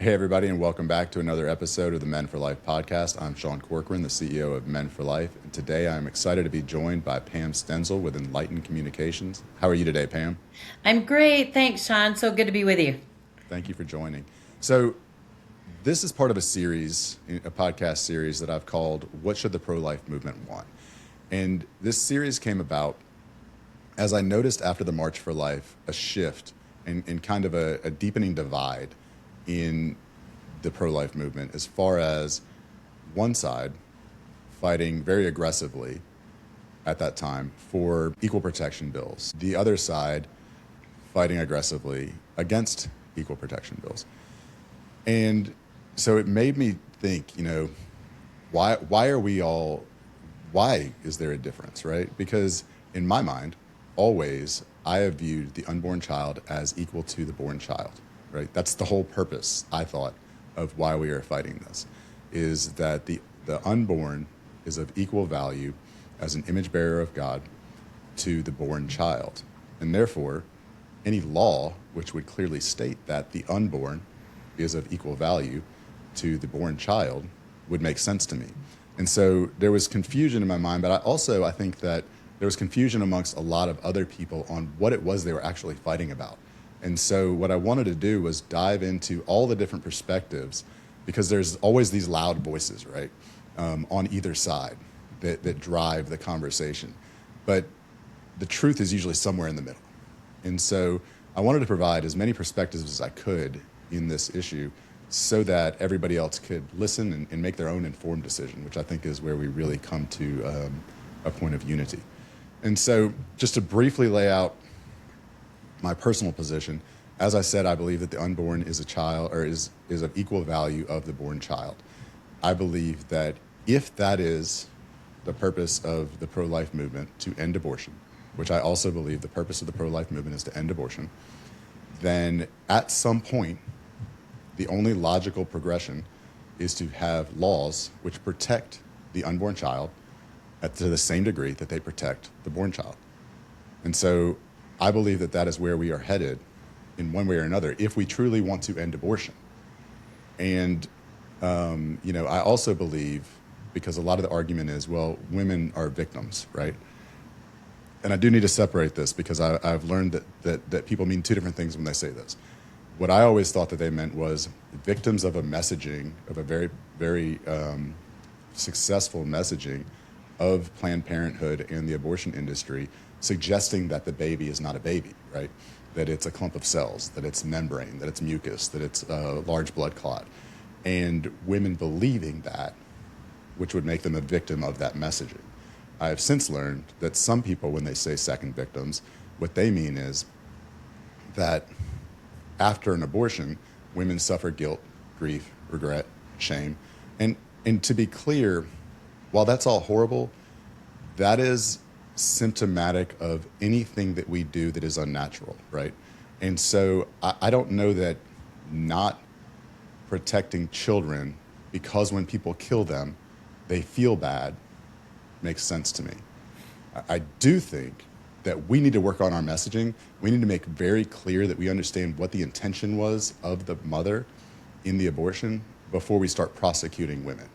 Hey, everybody, and welcome back to another episode of the Men for Life podcast. I'm Sean Corcoran, the CEO of Men for Life, and today I'm excited to be joined by Pam Stenzel with Enlighten Communications. How are you today, Pam? I'm great. Thanks, Sean. So good to be with you. Thank you for joining. So, this is part of a series, a podcast series that I've called What Should the Pro-Life Movement Want? And this series came about as I noticed after the March for Life a shift and kind of a deepening divide in the pro-life movement as far as one side fighting very aggressively at that time for equal protection bills, the other side fighting aggressively against equal protection bills. And so it made me think, why are we all, why is there a difference, right? Because in my mind, always I have viewed the unborn child as equal to the born child, right? That's the whole purpose, I thought, of why we are fighting this, is that the unborn is of equal value as an image bearer of God to the born child. And therefore, any law which would clearly state that the unborn is of equal value to the born child would make sense to me. And so there was confusion in my mind, but I think that there was confusion amongst a lot of other people on what it was they were actually fighting about. And so what I wanted to do was dive into all the different perspectives, because there's always these loud voices, right, on either side that drive the conversation. But the truth is usually somewhere in the middle. And so I wanted to provide as many perspectives as I could in this issue so that everybody else could listen and make their own informed decision, which I think is where we really come to a point of unity. And so just to briefly lay out my personal position, as I said, I believe that the unborn is a child, or is of equal value of the born child. I believe that if that is the purpose of the pro-life movement, to end abortion, which I also believe the purpose of the pro-life movement is to end abortion, then at some point, the only logical progression is to have laws which protect the unborn child to the same degree that they protect the born child. And so I believe that that is where we are headed in one way or another if we truly want to end abortion. And, I also believe, because a lot of the argument is, well, women are victims, right? And I do need to separate this, because I've learned that people mean two different things when they say this. What I always thought that they meant was victims of a messaging, of a very, very successful messaging of Planned Parenthood and the abortion industry, suggesting that the baby is not a baby, right? That it's a clump of cells, that it's membrane, that it's mucus, that it's a large blood clot. And women believing that, which would make them a victim of that messaging. I have since learned that some people, when they say second victims, what they mean is that after an abortion, women suffer guilt, grief, regret, shame. And to be clear, while that's all horrible, that is symptomatic of anything that we do that is unnatural, right? And so I don't know that not protecting children, because when people kill them, they feel bad, makes sense to me. I do think that we need to work on our messaging. We need to make very clear that we understand what the intention was of the mother in the abortion before we start prosecuting women,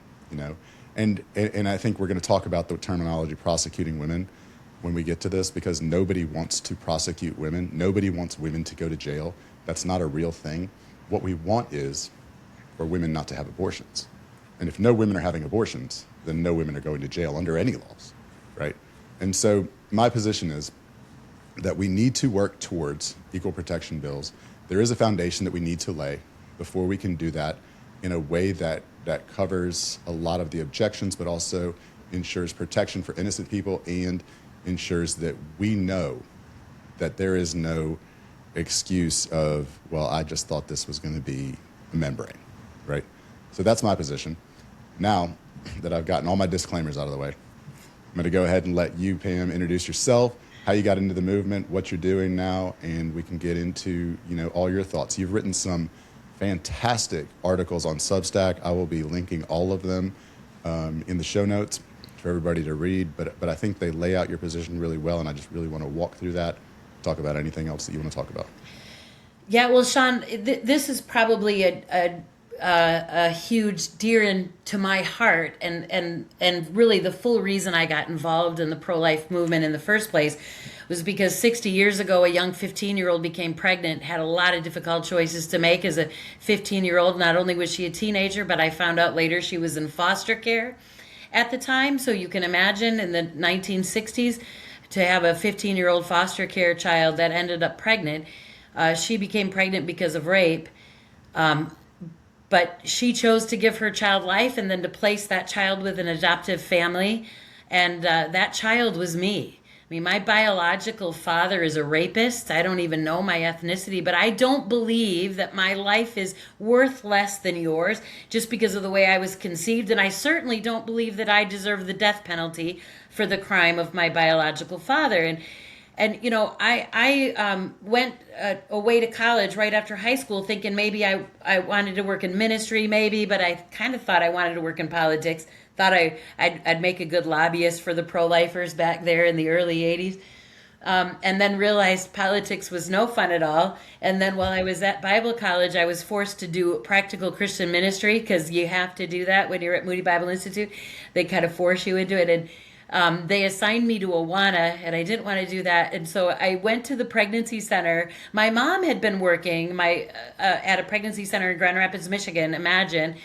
And I think we're going to talk about the terminology prosecuting women when we get to this, because nobody wants to prosecute women. Nobody wants women to go to jail. That's not a real thing. What we want is for women not to have abortions. And if no women are having abortions, then no women are going to jail under any laws, right? And so my position is that we need to work towards equal protection bills. There is a foundation that we need to lay before we can do that in a way that covers a lot of the objections, but also ensures protection for innocent people and ensures that we know that there is no excuse of, well, I just thought this was going to be a membrane, right? So that's my position. Now that I've gotten all my disclaimers out of the way, I'm going to go ahead and let you, Pam, introduce yourself, how you got into the movement, what you're doing now, and we can get into, all your thoughts. You've written some fantastic articles on Substack. I will be linking all of them in the show notes for everybody to read, but I think they lay out your position really well, and I just really want to walk through that, talk about anything else that you want to talk about. Yeah, well, Sean, this is probably a huge dear to my heart, and really the full reason I got involved in the pro-life movement in the first place was because 60 years ago a young 15-year-old became pregnant, had a lot of difficult choices to make as a 15-year-old. Not only was she a teenager, but I found out later she was in foster care at the time. So you can imagine in the 1960s to have a 15-year-old foster care child that ended up pregnant. She became pregnant because of rape. But she chose to give her child life and then to place that child with an adoptive family. And that child was me. I mean, my biological father is a rapist. I don't even know my ethnicity, but I don't believe that my life is worth less than yours just because of the way I was conceived. And I certainly don't believe that I deserve the death penalty for the crime of my biological father. And you know, I went away to college right after high school thinking maybe I wanted to work in ministry maybe, but I kind of thought I wanted to work in politics. Thought I'd make a good lobbyist for the pro-lifers back there in the early 80s. And then realized politics was no fun at all. And then while I was at Bible college, I was forced to do practical Christian ministry because you have to do that when you're at Moody Bible Institute. They kind of force you into it. And they assigned me to Awana, and I didn't want to do that. And so I went to the pregnancy center. My mom had been working at a pregnancy center in Grand Rapids, Michigan, imagine.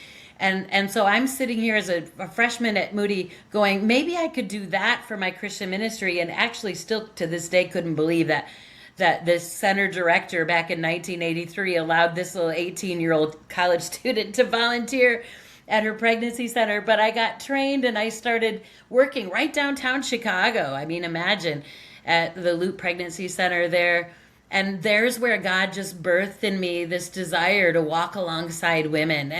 And so I'm sitting here as a freshman at Moody going, maybe I could do that for my Christian ministry, and actually still to this day couldn't believe that this center director back in 1983 allowed this little 18-year-old college student to volunteer at her pregnancy center. But I got trained and I started working right downtown Chicago. I mean, imagine, at the Loop Pregnancy Center there. And there's where God just birthed in me this desire to walk alongside women.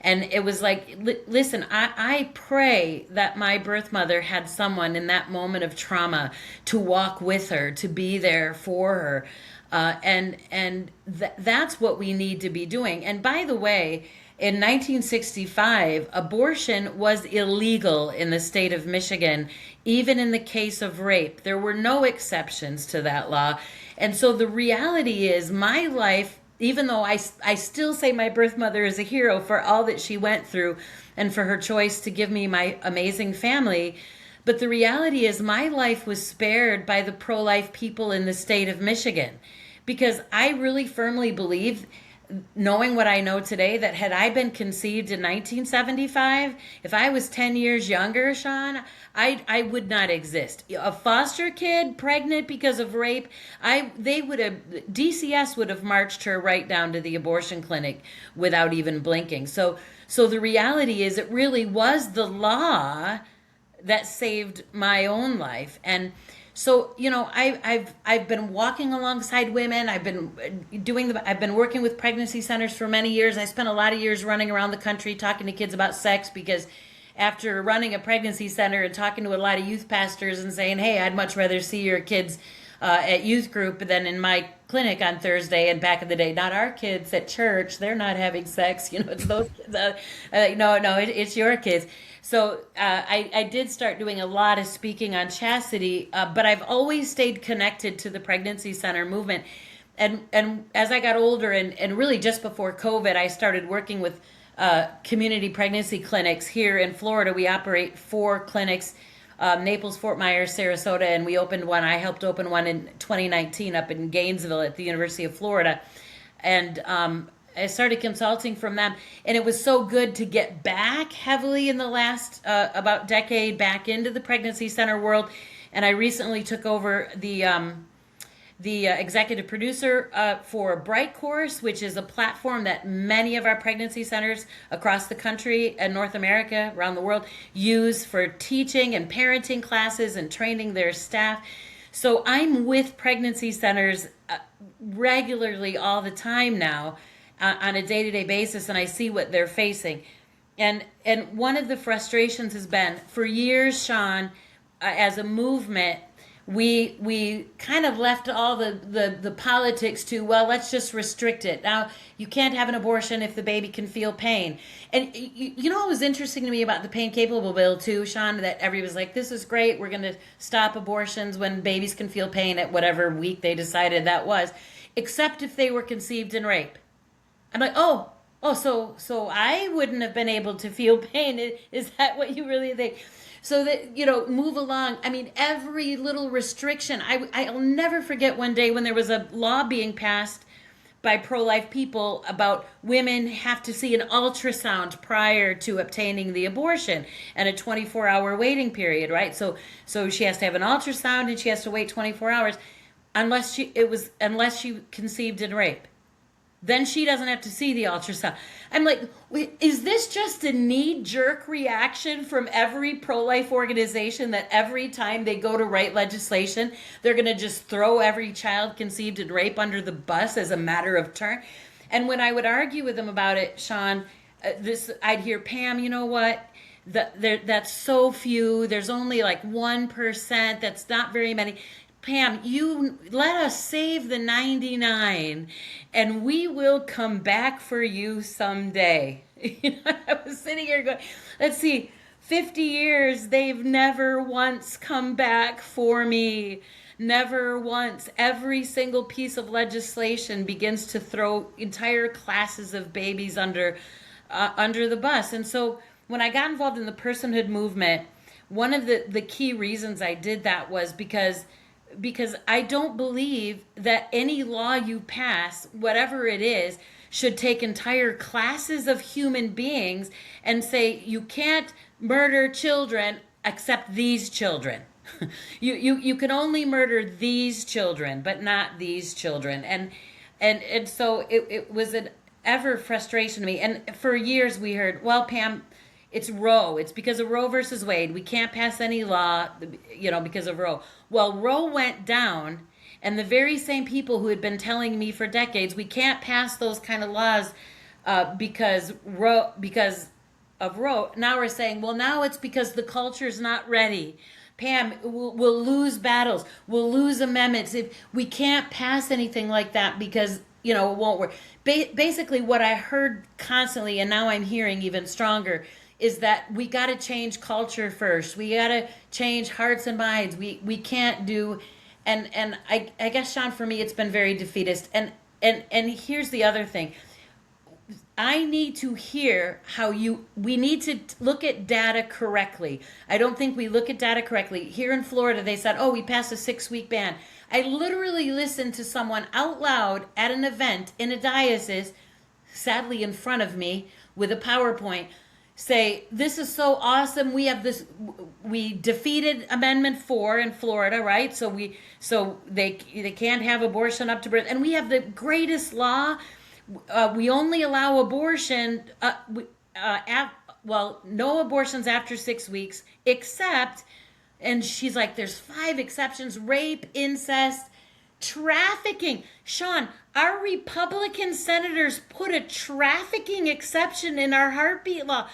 And it was like, listen, I pray that my birth mother had someone in that moment of trauma to walk with her, to be there for her. That's what we need to be doing. And by the way, in 1965, abortion was illegal in the state of Michigan, even in the case of rape. There were no exceptions to that law. And so the reality is my life, even though I still say my birth mother is a hero for all that she went through and for her choice to give me my amazing family, but the reality is my life was spared by the pro-life people in the state of Michigan, because I really firmly believe, knowing what I know today, that had I been conceived in 1975, if I was 10 years younger, Sean, I would not exist. A foster kid pregnant because of rape, DCS would have marched her right down to the abortion clinic without even blinking. So the reality is it really was the law that saved my own life. And so, you know, I've been walking alongside women. I've been working with pregnancy centers for many years. I spent a lot of years running around the country talking to kids about sex, because after running a pregnancy center and talking to a lot of youth pastors and saying, hey, I'd much rather see your kids at youth group than in my clinic on Thursday. And back in the day, not our kids at church, they're not having sex, you know, it's those kids. It's your kids. So I did start doing a lot of speaking on chastity, but I've always stayed connected to the pregnancy center movement. And as I got older, and really just before COVID, I started working with community pregnancy clinics here in Florida. We operate 4 clinics, Naples, Fort Myers, Sarasota, and we opened one. I helped open one in 2019 up in Gainesville at the University of Florida. And I started consulting from them, and it was so good to get back heavily in the last about decade back into the pregnancy center world. And I recently took over the executive producer for Bright Course, which is a platform that many of our pregnancy centers across the country and North America, around the world, use for teaching and parenting classes and training their staff. So I'm with pregnancy centers regularly all the time now, on a day-to-day basis, and I see what they're facing. And one of the frustrations has been, for years, Sean, as a movement, we kind of left all the politics to, well, let's just restrict it. Now, you can't have an abortion if the baby can feel pain. And you know what was interesting to me about the Pain Capable bill too, Sean, that everybody was like, this is great, we're going to stop abortions when babies can feel pain at whatever week they decided that was, except if they were conceived in rape. I'm like, oh, Oh, so I wouldn't have been able to feel pain. Is that what you really think? So that, move along. I mean, every little restriction. I'll never forget one day when there was a law being passed by pro-life people about women have to see an ultrasound prior to obtaining the abortion, and a 24-hour waiting period, right? So she has to have an ultrasound and she has to wait 24 hours unless she conceived in rape. Then she doesn't have to see the ultrasound. I'm like, wait, is this just a knee-jerk reaction from every pro-life organization that every time they go to write legislation, they're going to just throw every child conceived in rape under the bus as a matter of turn? And when I would argue with them about it, Sean, I'd hear, Pam, you know what? That's so few. There's only like 1%. That's not very many. Pam, you let us save the 99 and we will come back for you someday. I was sitting here going, let's see, 50 years, they've never once come back for me. Never once. Every single piece of legislation begins to throw entire classes of babies under the bus. And so when I got involved in the personhood movement, one of the key reasons I did that was because I don't believe that any law you pass, whatever it is, should take entire classes of human beings and say you can't murder children except these children. You can only murder these children, but not these children. And so it was an ever frustration to me. And for years we heard, well, Pam, it's Roe. It's because of Roe versus Wade. We can't pass any law, because of Roe. Well, Roe went down, and the very same people who had been telling me for decades, we can't pass those kind of laws because of Roe, now we're saying, well, now it's because the culture's not ready. Pam, we'll lose battles. We'll lose amendments. If we can't pass anything like that because, it won't work. Basically, what I heard constantly, and now I'm hearing even stronger, is that we got to change culture first. We got to change hearts and minds. We can't do, and I guess, Sean, for me, it's been very defeatist. And here's the other thing. I need to hear we need to look at data correctly. I don't think we look at data correctly. Here in Florida, they said, oh, we passed a 6-week ban. I literally listened to someone out loud at an event in a diocese, sadly in front of me, with a PowerPoint, say, this is so awesome. We defeated Amendment 4 in Florida, right? So they can't have abortion up to birth. And we have the greatest law. We only allow abortion, no abortions after 6 weeks, except, and she's like, there's 5 exceptions: rape, incest, trafficking. Sean, our Republican senators put a trafficking exception in our heartbeat law.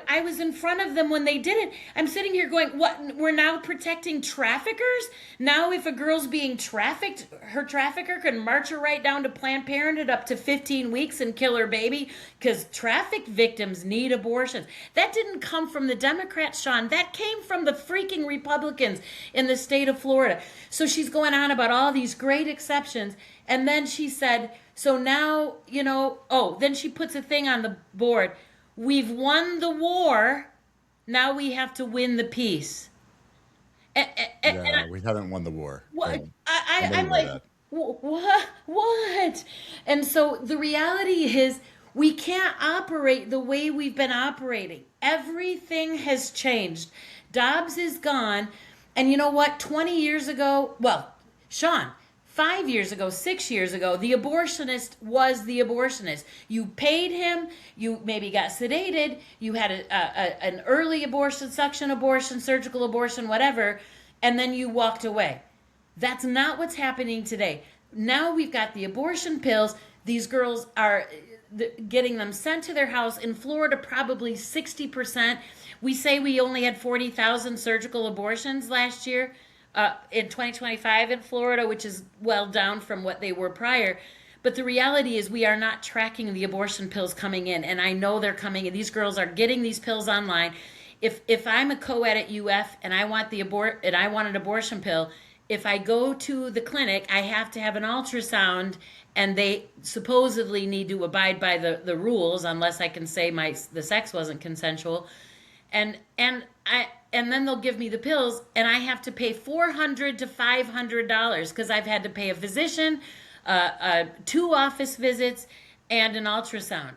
I was in front of them when they did it. I'm sitting here going, what? We're now protecting traffickers? Now if a girl's being trafficked, her trafficker can march her right down to Planned Parenthood up to 15 weeks and kill her baby because traffic victims need abortions. That didn't come from the Democrats, Sean. That came from the freaking Republicans in the state of Florida. So she's going on about all these great exceptions. And then she said, so now, then she puts a thing on the board. We've won the war. Now we have to win the peace. We haven't won the war. What? I'm like, that. What? And so the reality is we can't operate the way we've been operating. Everything has changed. Dobbs is gone. And you know what? 20 years ago, Sean, 5 years ago, 6 years ago, the abortionist was the abortionist. You paid him, you maybe got sedated, you had an early abortion, suction abortion, surgical abortion, whatever, and then you walked away. That's not what's happening today. Now we've got the abortion pills. These girls are getting them sent to their house. In Florida, probably 60%. We say we only had 40,000 surgical abortions last year. In 2025 in Florida, which is well down from what they were prior. But the reality is we are not tracking the abortion pills coming in. And I know they're coming in. These girls are getting these pills online. If I'm a co-ed at UF and I want an abortion pill, if I go to the clinic, I have to have an ultrasound, and they supposedly need to abide by the rules unless I can say the sex wasn't consensual. And then they'll give me the pills, and I have to pay $400 to $500 because I've had to pay a physician, 2 office visits, and an ultrasound.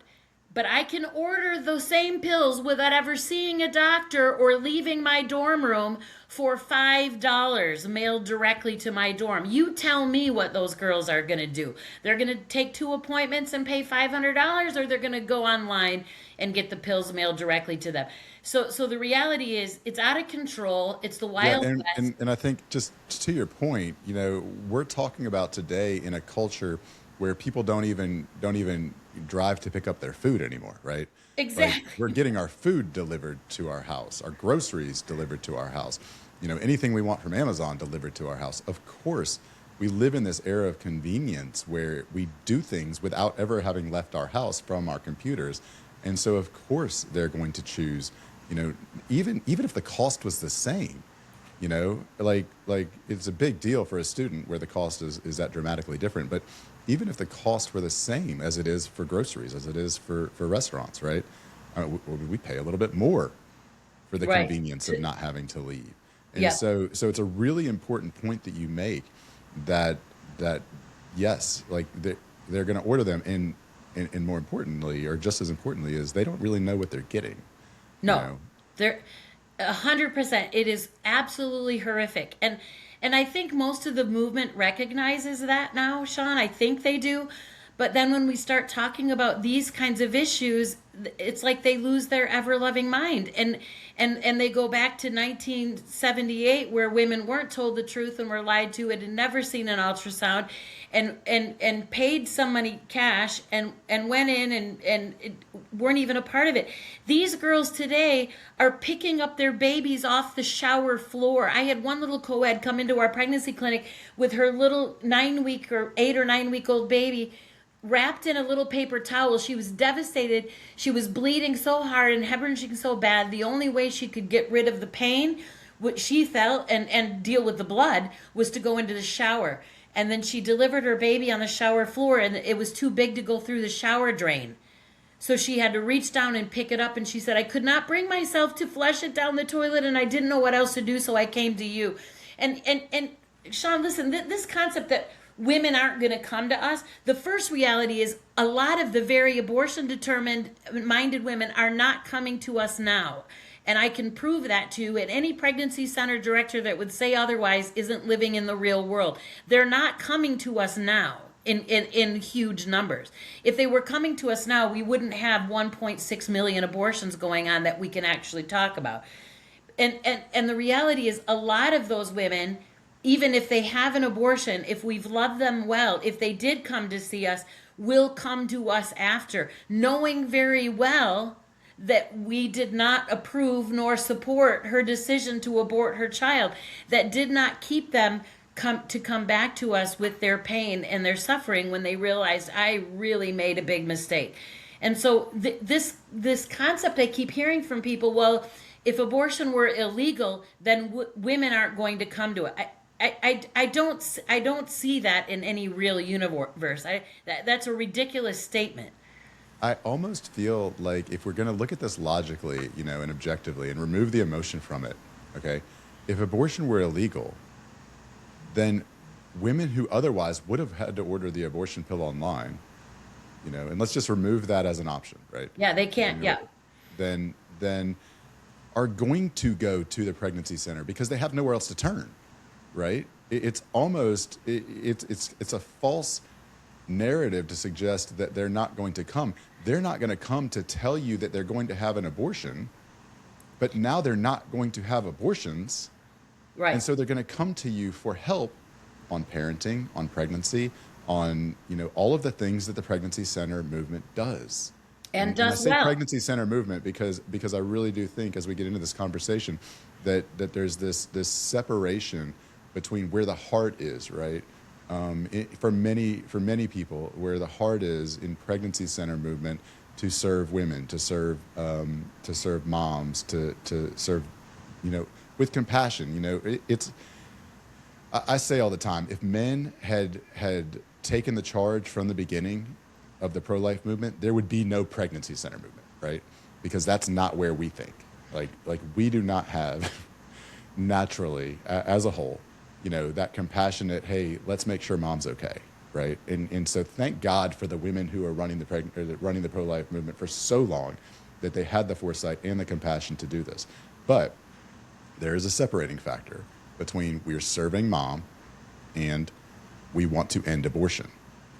But I can order those same pills without ever seeing a doctor or leaving my dorm room for $5 mailed directly to my dorm. You tell me what those girls are going to do. They're going to take 2 appointments and pay $500, or they're going to go online and get the pills mailed directly to them. So the reality is, it's out of control. It's the Yeah, Wild West. and I think just to your point, we're talking about today in a culture where people don't even drive to pick up their food anymore, right? Like, Exactly. we're getting our food delivered to our house, our groceries delivered to our house, anything we want from Amazon delivered to our house. Of course, we live in this era of convenience where we do things without ever having left our house from our computers. And so of course they're going to choose, even if the cost was the same, like it's a big deal for a student where the cost is that dramatically different. But even if the cost were the same as it is for groceries, as it is for restaurants, right? We pay a little bit more for the Right. convenience of not having to leave. And Yeah. so it's a really important point that you make that yes, like they're going to order them, and more importantly, or just as importantly, is they don't really know what they're getting. You No, know, they're 100%. It is absolutely horrific, and I think most of the movement recognizes that now, Sean. I think they do, but then when we start talking about these kinds of issues, it's like they lose their ever loving mind, and they go back to 1978, where women weren't told the truth and were lied to, and had never seen an ultrasound, and paid some money cash, and went in and weren't even a part of it. These girls today are picking up their babies off the shower floor. I had one little co-ed come into our pregnancy clinic with her little 9-week or 8 or 9 week old baby wrapped in a little paper towel. She was devastated. She was bleeding so hard and hemorrhaging so bad. The only way she could get rid of the pain, what she felt, and deal with the blood, was to go into the shower. And then she delivered her baby on the shower floor, and it was too big to go through the shower drain. So she had to reach down and pick it up, and she said, I could not bring myself to flush it down the toilet, and I didn't know what else to do, so I came to you. And Sean, listen, this concept that women aren't going to come to us, the first reality is a lot of the very abortion determined minded women are not coming to us now. And I can prove that to you. And any pregnancy center director that would say otherwise isn't living in the real world. They're not coming to us now in huge numbers. If they were coming to us now, we wouldn't have 1.6 million abortions going on that we can actually talk about. And the reality is, a lot of those women, even if they have an abortion, if we've loved them well, if they did come to see us, will come to us after, knowing very well that we did not approve nor support her decision to abort her child. That did not keep them come back to us with their pain and their suffering when they realized, I really made a big mistake. And so this concept I keep hearing from people, well, if abortion were illegal, then women aren't going to come to it. I don't see that in any real universe. That's a ridiculous statement. I almost feel like if we're going to look at this logically, and objectively, and remove the emotion from it, okay, if abortion were illegal, then women who otherwise would have had to order the abortion pill online, and let's just remove that as an option, right? Yeah, they can't. Yeah. Then are going to go to the pregnancy center because they have nowhere else to turn, right? It's almost it's a false narrative to suggest that they're not going to come. They're not going to come to tell you that they're going to have an abortion, but now they're not going to have abortions. Right. And so they're going to come to you for help on parenting, on pregnancy, on, all of the things that the pregnancy center movement does. And I does say well. pregnancy center movement because I really do think, as we get into this conversation, that there's this separation between where the heart is, right? For many people, where the heart is in pregnancy center movement, to serve women, to serve moms, to serve, with compassion. I say all the time, if men had taken the charge from the beginning of the pro-life movement, there would be no pregnancy center movement, right? Because that's not where we think. Like we do not have naturally, as a whole, that compassionate, hey, let's make sure mom's okay, right? And so thank God for the women who are running the pro-life movement for so long, that they had the foresight and the compassion to do this. But there is a separating factor between we're serving mom and we want to end abortion,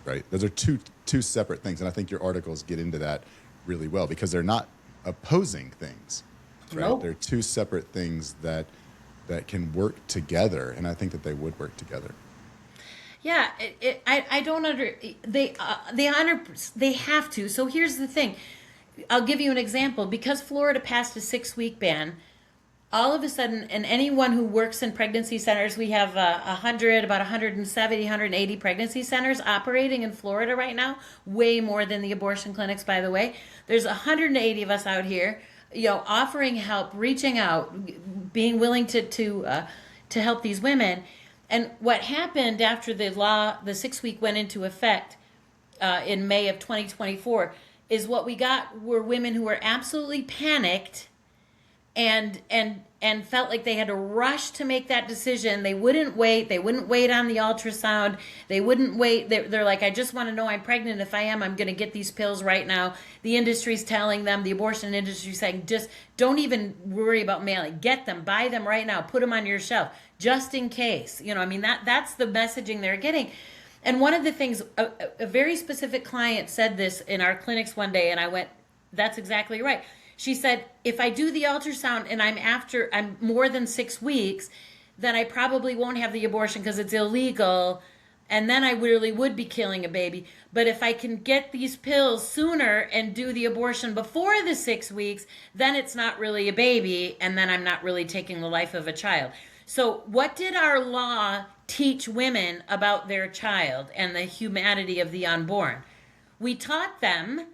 right? Those are two separate things, and I think your articles get into that really well because they're not opposing things, right? Nope. They're two separate things that can work together, and I think that they would work together. Yeah, I don't they have to. So here's the thing. I'll give you an example. Because Florida passed a 6-week ban, all of a sudden, and anyone who works in pregnancy centers, we have about 170, 180 pregnancy centers operating in Florida right now, way more than the abortion clinics, by the way. There's 180 of us out here, offering help, reaching out, being willing to help these women. And what happened after the 6-week went into effect in May of 2024, is what we got were women who were absolutely panicked and felt like they had to rush to make that decision. They wouldn't wait. They wouldn't wait on the ultrasound. They wouldn't wait. They're like, I just want to know I'm pregnant. If I am, I'm going to get these pills right now. The industry's telling them, the abortion industry saying, just don't even worry about mailing. Get them, buy them right now, put them on your shelf, just in case. That's the messaging they're getting. And one of the things, a very specific client said this in our clinics one day, and I went, that's exactly right. She said, if I do the ultrasound and I'm more than 6 weeks, then I probably won't have the abortion because it's illegal. And then I really would be killing a baby. But if I can get these pills sooner and do the abortion before the 6 weeks, then it's not really a baby. And then I'm not really taking the life of a child. So what did our law teach women about their child and the humanity of the unborn? We taught them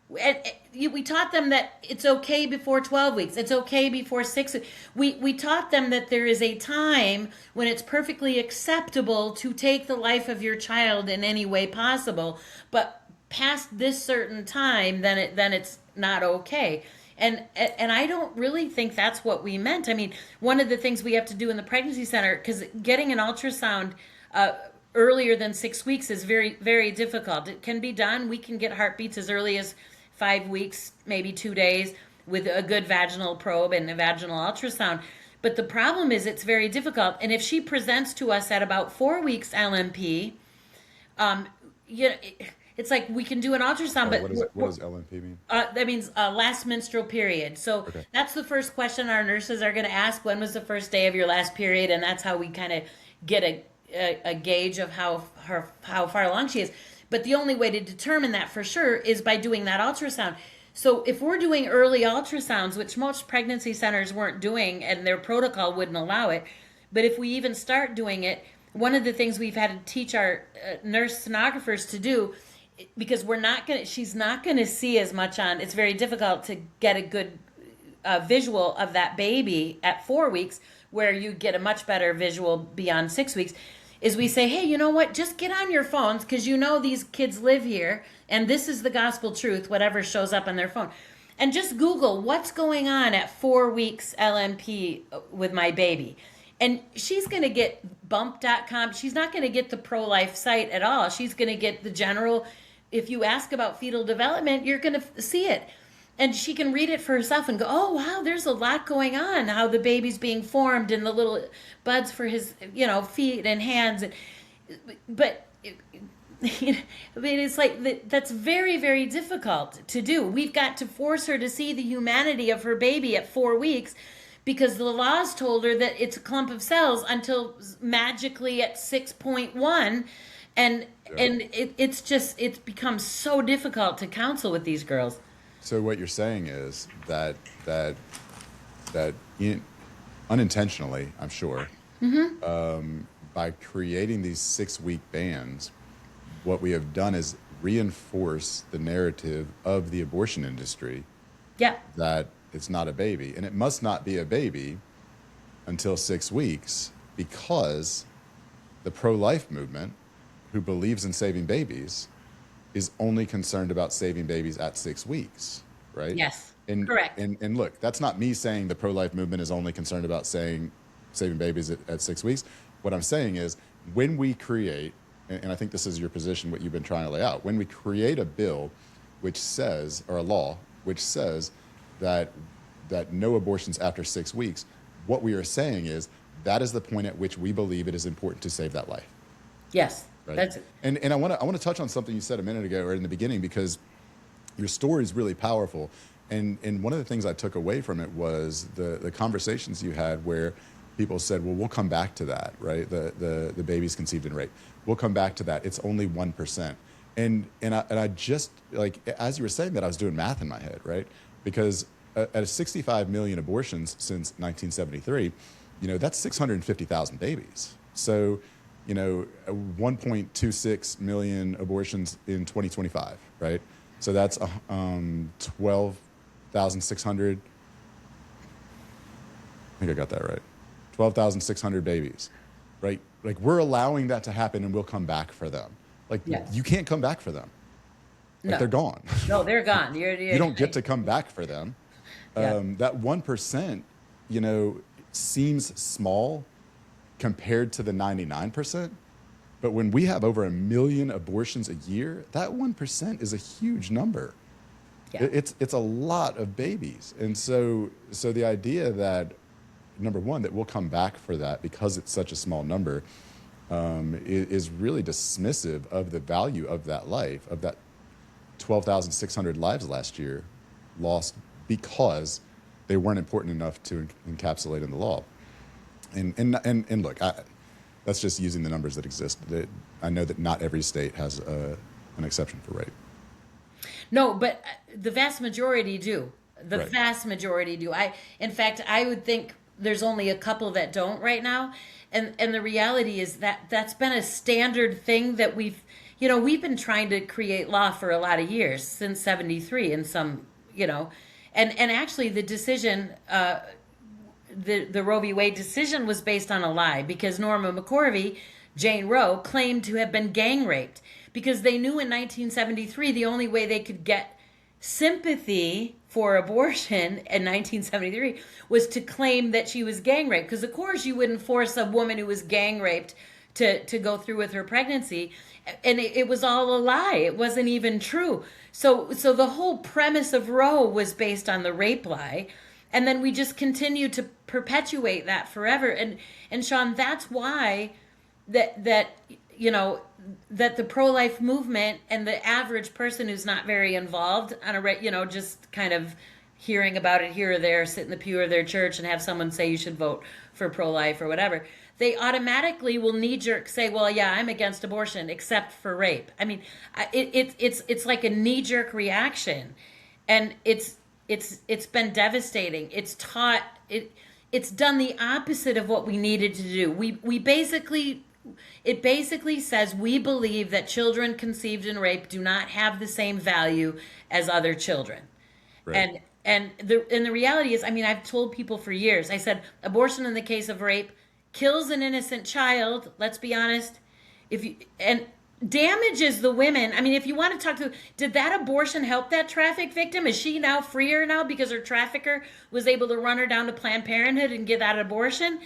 that it's okay before 12 weeks. It's okay before 6 weeks. We taught them that there is a time when it's perfectly acceptable to take the life of your child in any way possible. But past this certain time, then it's not okay. And I don't really think that's what we meant. I mean, one of the things we have to do in the pregnancy center, because getting an ultrasound earlier than 6 weeks is very, very difficult. It can be done. We can get heartbeats as early as 5 weeks, maybe 2 days, with a good vaginal probe and a vaginal ultrasound. But the problem is it's very difficult. And if she presents to us at about 4 weeks LMP, it's like we can do an ultrasound, but what does LMP mean? That means last menstrual period. So Okay. That's the first question our nurses are going to ask. When was the first day of your last period? And that's how we kind of get a gauge of how far along she is. But the only way to determine that for sure is by doing that ultrasound. So if we're doing early ultrasounds, which most pregnancy centers weren't doing and their protocol wouldn't allow it, but if we even start doing it, one of the things we've had to teach our nurse sonographers to do, because she's not going to see as much on, it's very difficult to get a good visual of that baby at 4 weeks, where you get a much better visual beyond 6 weeks, is we say, hey, you know what, just get on your phones, because these kids live here, and this is the gospel truth, whatever shows up on their phone. And just Google what's going on at 4 weeks LMP with my baby. And she's going to get bump.com. She's not going to get the pro-life site at all. She's going to get the general. If you ask about fetal development, you're going to see it. And she can read it for herself and go, oh, wow, there's a lot going on, how the baby's being formed and the little buds for his, feet and hands. But it's like that's very, very difficult to do. We've got to force her to see the humanity of her baby at 4 weeks, because the laws told her that it's a clump of cells until magically at 6.1. And it's become so difficult to counsel with these girls. So what you're saying is that unintentionally, I'm sure, by creating these 6-week bans, what we have done is reinforce the narrative of the abortion industry. Yeah. That it's not a baby, and it must not be a baby until 6 weeks, because The pro-life movement, who believes in saving babies, is only concerned about saving babies at 6 weeks, right? Yes, And correct. and look, that's not me saying the pro-life movement is only concerned about saving babies at 6 weeks. What I'm saying is when we create, and I think this is your position, what you've been trying to lay out, when we create a bill which says, or a law which says that no abortions after 6 weeks, what we are saying is that is the point at which we believe it is important to save that life. Yes, Right. that's And I want to touch on something you said a minute ago or in the beginning, because your story is really powerful. And one of the things I took away from it was the conversations you had where people said, well, we'll come back to that, right? The babies conceived in rape. We'll come back to that. It's only 1%. And I just, like, as you were saying that, I was doing math in my head, right? Because at 65 million abortions since 1973, that's 650,000 babies. So, 1.26 million abortions in 2025, right? So that's 12,600. I think I got that right. 12,600 babies, right? Like, we're allowing that to happen, and we'll come back for them. Like, Yes. you can't come back for them. Like, no, they're gone. no, they're gone. You don't get to come back for them. Yeah. That 1%, seems small compared to the 99%. But when we have over 1 million abortions a year, that 1% is a huge number. Yeah. It's a lot of babies. And so the idea that, number one, that we'll come back for that because it's such a small number, is really dismissive of the value of that life, of that 12,600 lives last year lost because they weren't important enough to encapsulate in the law. And look, that's just using the numbers that exist. I know that not every state has an exception for rape. No, but the vast majority do. The Right. vast majority do. In fact, I would think there's only a couple that don't right now. And the reality is that that's been a standard thing that we've been trying to create law for a lot of years, since 73 in some, and actually the decision, the Roe v. Wade decision was based on a lie, because Norma McCorvey, Jane Roe, claimed to have been gang raped, because they knew in 1973 the only way they could get sympathy for abortion in 1973 was to claim that she was gang raped, because of course you wouldn't force a woman who was gang raped to go through with her pregnancy. And it was all a lie. It wasn't even true. So the whole premise of Roe was based on the rape lie. And then we just continue to perpetuate that forever. And Sean, that's why that the pro-life movement and the average person who's not very involved on just kind of hearing about it here or there, sit in the pew of their church and have someone say you should vote for pro-life or whatever, they automatically will knee-jerk say, well, yeah, I'm against abortion except for rape. I mean, it's like a knee-jerk reaction, and it's been devastating. It's done the opposite of what we needed to do. It basically says we believe that children conceived in rape do not have the same value as other children. Right. And the reality is, I mean, I've told people for years, I said, abortion in the case of rape kills an innocent child, let's be honest, and damages the women. I mean, if you want to talk to, did that abortion help that traffic victim? Is she now freer now because her trafficker was able to run her down to Planned Parenthood and get that abortion?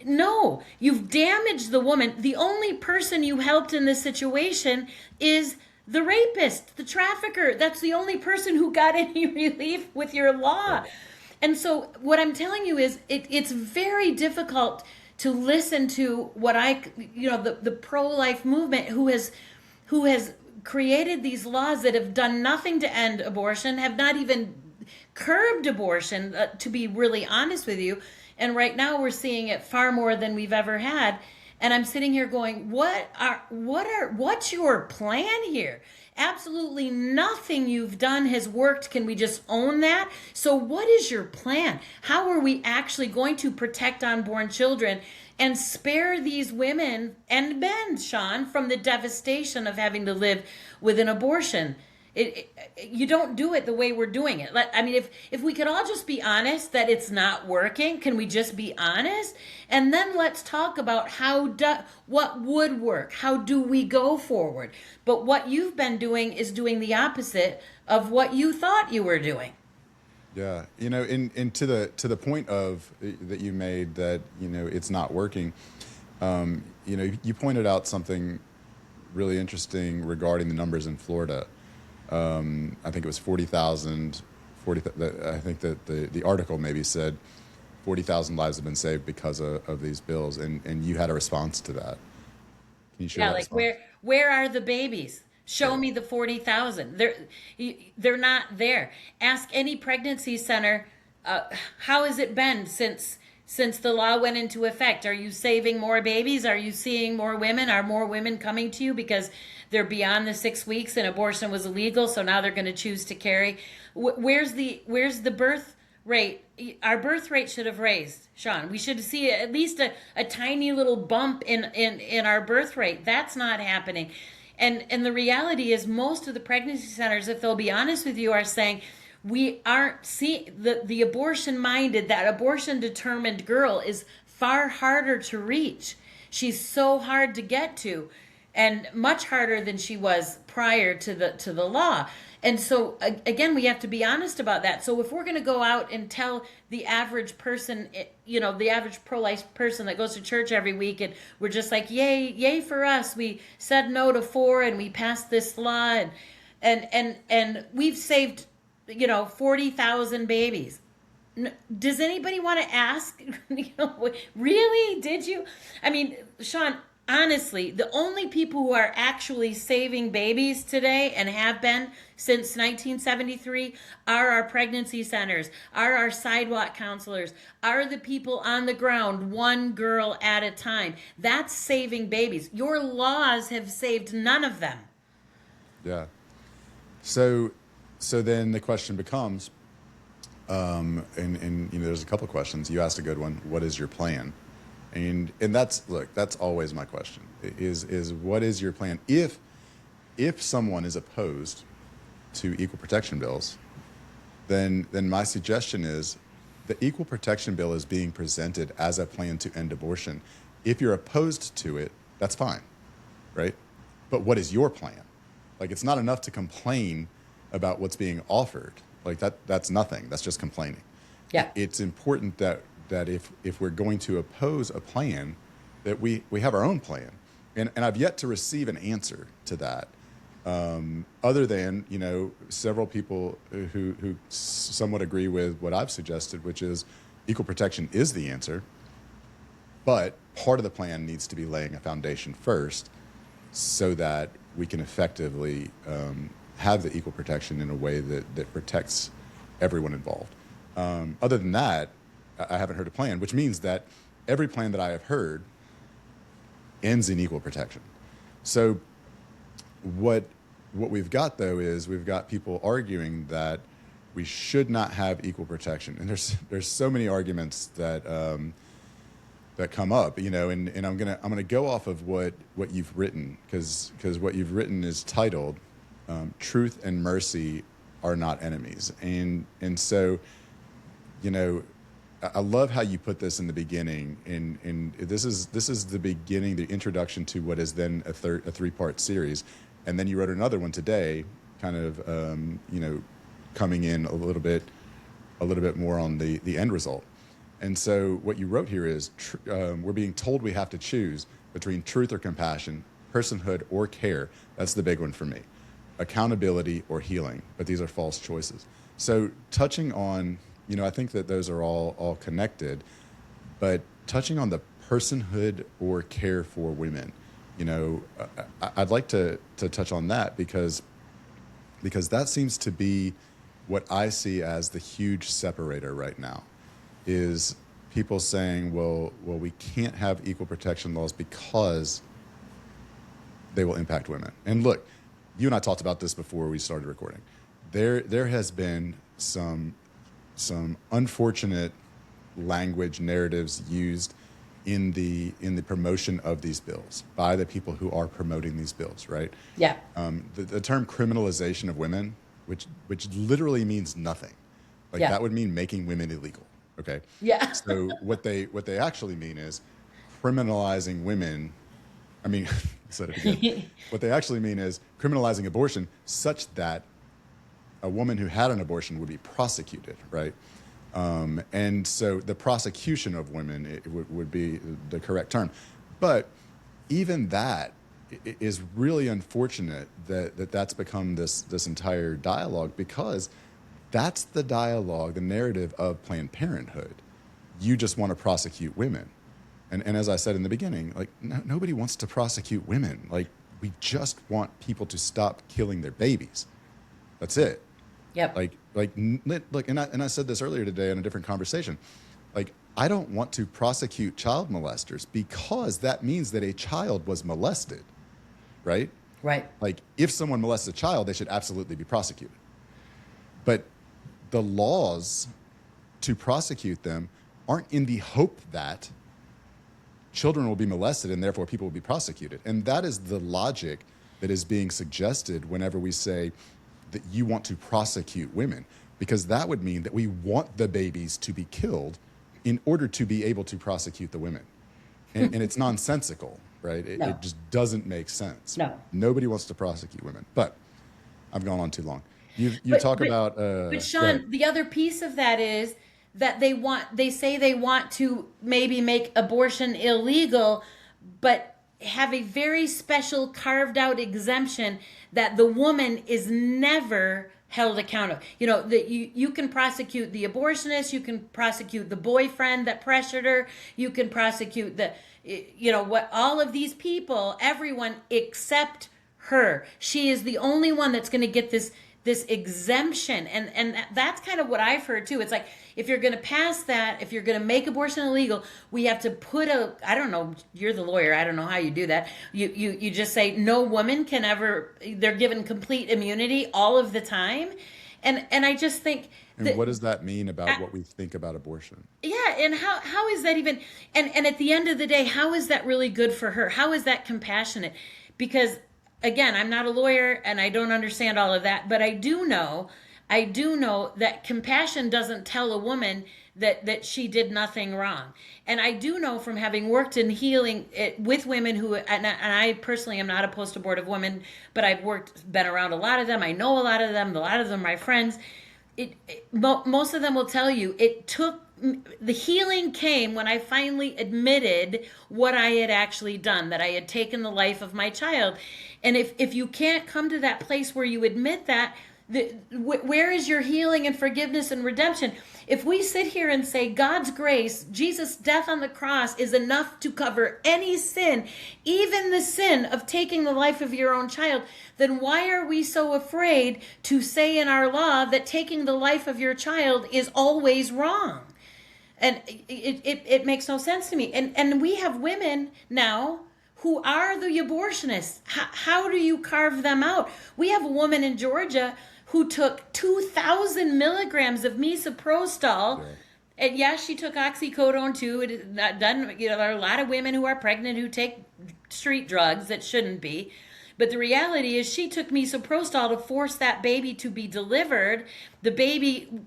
No, you've damaged the woman. The only person you helped in this situation is the rapist, the trafficker. That's the only person who got any relief with your law. Right. And so what I'm telling you is it's very difficult to listen to what the pro-life movement who has created these laws that have done nothing to end abortion, have not even curbed abortion, to be really honest with you. And right now we're seeing it far more than we've ever had. And I'm sitting here going, what's your plan here? Absolutely nothing you've done has worked. Can we just own that? So what is your plan? How are we actually going to protect unborn children and spare these women and men, Sean, from the devastation of having to live with an abortion? You don't do it the way we're doing it. I mean, if we could all just be honest that it's not working, can we just be honest? And then let's talk about what would work. How do we go forward? But what you've been doing is doing the opposite of what you thought you were doing. Yeah, and to the point of that you made that it's not working. You pointed out something really interesting regarding the numbers in Florida. I think it was 40,000. I think that the article maybe said 40,000 lives have been saved because of these bills, and you had a response to that. Can you share Yeah, that like response? where are the babies? Show Right. me the 40,000. They're not there. Ask any pregnancy center, how has it been since the law went into effect? Are you saving more babies? Are you seeing more women? Are more women coming to you because they're beyond the 6 weeks and abortion was illegal, so now they're going to choose to carry? Where's the birth rate? Our birth rate should have raised, Sean. We should see at least a tiny little bump in our birth rate. That's not happening. And the reality is most of the pregnancy centers, if they'll be honest with you, are saying we aren't seeing the abortion minded, that abortion determined girl is far harder to reach. She's so hard to get to, and much harder than she was prior to the law. And so again, we have to be honest about that. So if we're going to go out and tell the average person, the average pro-life person that goes to church every week, and we're just like, yay for us, we said no to 4 and we passed this law, and we've saved 40,000 babies. Does anybody want to ask? Really? Did you? I mean, Sean, honestly, the only people who are actually saving babies today and have been since 1973 are our pregnancy centers, are our sidewalk counselors, are the people on the ground, one girl at a time. That's saving babies. Your laws have saved none of them. Yeah. So, so then the question becomes, and there's a couple of questions. You asked a good one. What is your plan? And that's always my question. Is what is your plan? If someone is opposed to equal protection bills, then my suggestion is the equal protection bill is being presented as a plan to end abortion. If you're opposed to it, that's fine, right? But what is your plan? Like, it's not enough to complain about what's being offered. Like that's nothing. That's just complaining. Yeah. It's important that if we're going to oppose a plan, that we have our own plan. And I've yet to receive an answer to that, other than several people who somewhat agree with what I've suggested, which is equal protection is the answer, but part of the plan needs to be laying a foundation first, so that we can effectively have the equal protection in a way that protects everyone involved. Other than that, I haven't heard a plan, which means that every plan that I have heard ends in equal protection. So what we've got, though, is we've got people arguing that we should not have equal protection. And there's so many arguments that that come up, and I'm gonna go off of what you've written, because what you've written is titled "Truth and Mercy Are Not Enemies," and so I love how you put this in the beginning, and this is the beginning, the introduction to what is then a 3-part series, and then you wrote another one today, kind of coming in a little bit more on the end result. And so what you wrote here is we're being told we have to choose between truth or compassion, personhood or care. That's the big one for me. Accountability or healing, but these are false choices. So touching on, I think that those are all connected, but touching on the personhood or care for women, I'd like to touch on that because that seems to be what I see as the huge separator right now, is people saying, well, we can't have equal protection laws because they will impact women. And look, you and I talked about this before we started recording. There has been some unfortunate language narratives used in the promotion of these bills by the people who are promoting these bills, right? Yeah. The term criminalization of women, which literally means nothing, like Yeah. that would mean making women illegal. Okay. Yeah. So what they actually mean is criminalizing women. I mean, said it again. What they actually mean is criminalizing abortion such that a woman who had an abortion would be prosecuted, right? And so the prosecution of women would be the correct term. But even that is really unfortunate that's become this entire dialogue, because that's the dialogue, the narrative of Planned Parenthood. You just want to prosecute women. And as I said in the beginning, like nobody wants to prosecute women. Like we just want people to stop killing their babies. That's it. Yep. Look, and I said this earlier today in a different conversation. Like, I don't want to prosecute child molesters because that means that a child was molested, right? Right. Like, if someone molests a child, they should absolutely be prosecuted. But the laws to prosecute them aren't in the hope that children will be molested and therefore people will be prosecuted. And that is the logic that is being suggested whenever we say that you want to prosecute women, because that would mean that we want the babies to be killed in order to be able to prosecute the women. And it's nonsensical, right? No. It just doesn't make sense. No. Nobody wants to prosecute women. But I've gone on too long. You But- talk but- about... But go Sean, ahead. the other piece of that is that they say they want to maybe make abortion illegal, but have a very special carved out exemption that the woman is never held accountable. You know, that you can prosecute the abortionist, you can prosecute the boyfriend that pressured her, you can prosecute all of these people, everyone except her. She is the only one that's going to get this exemption, and that's kind of what I've heard too. It's like, if you're going to pass that, if you're going to make abortion illegal, we have to put I don't know, you're the lawyer, I don't know how you do that. You just say no woman can ever, they're given complete immunity all of the time. And I just think And what does that mean about what we think about abortion? yeah, and how is that even, and at the end of the day, how is that really good for her? How is that compassionate? Because again, I'm not a lawyer and I don't understand all of that, but I do know that compassion doesn't tell a woman that she did nothing wrong. And I do know from having worked in healing with women who, and I personally am not a post-abortive woman, but I've been around a lot of them. I know a lot of them are my friends. Most of them will tell you the healing came when I finally admitted what I had actually done, that I had taken the life of my child. And if you can't come to that place where you admit that, where is your healing and forgiveness and redemption? If we sit here and say God's grace, Jesus' death on the cross is enough to cover any sin, even the sin of taking the life of your own child, then why are we so afraid to say in our law that taking the life of your child is always wrong? And it makes no sense to me. And we have women now who are the abortionists. How do you carve them out? We have a woman in Georgia who took 2,000 milligrams of misoprostol. Yeah. And yes, she took oxycodone too. It is not done. There are a lot of women who are pregnant who take street drugs that shouldn't be. But the reality is she took misoprostol to force that baby to be delivered. The baby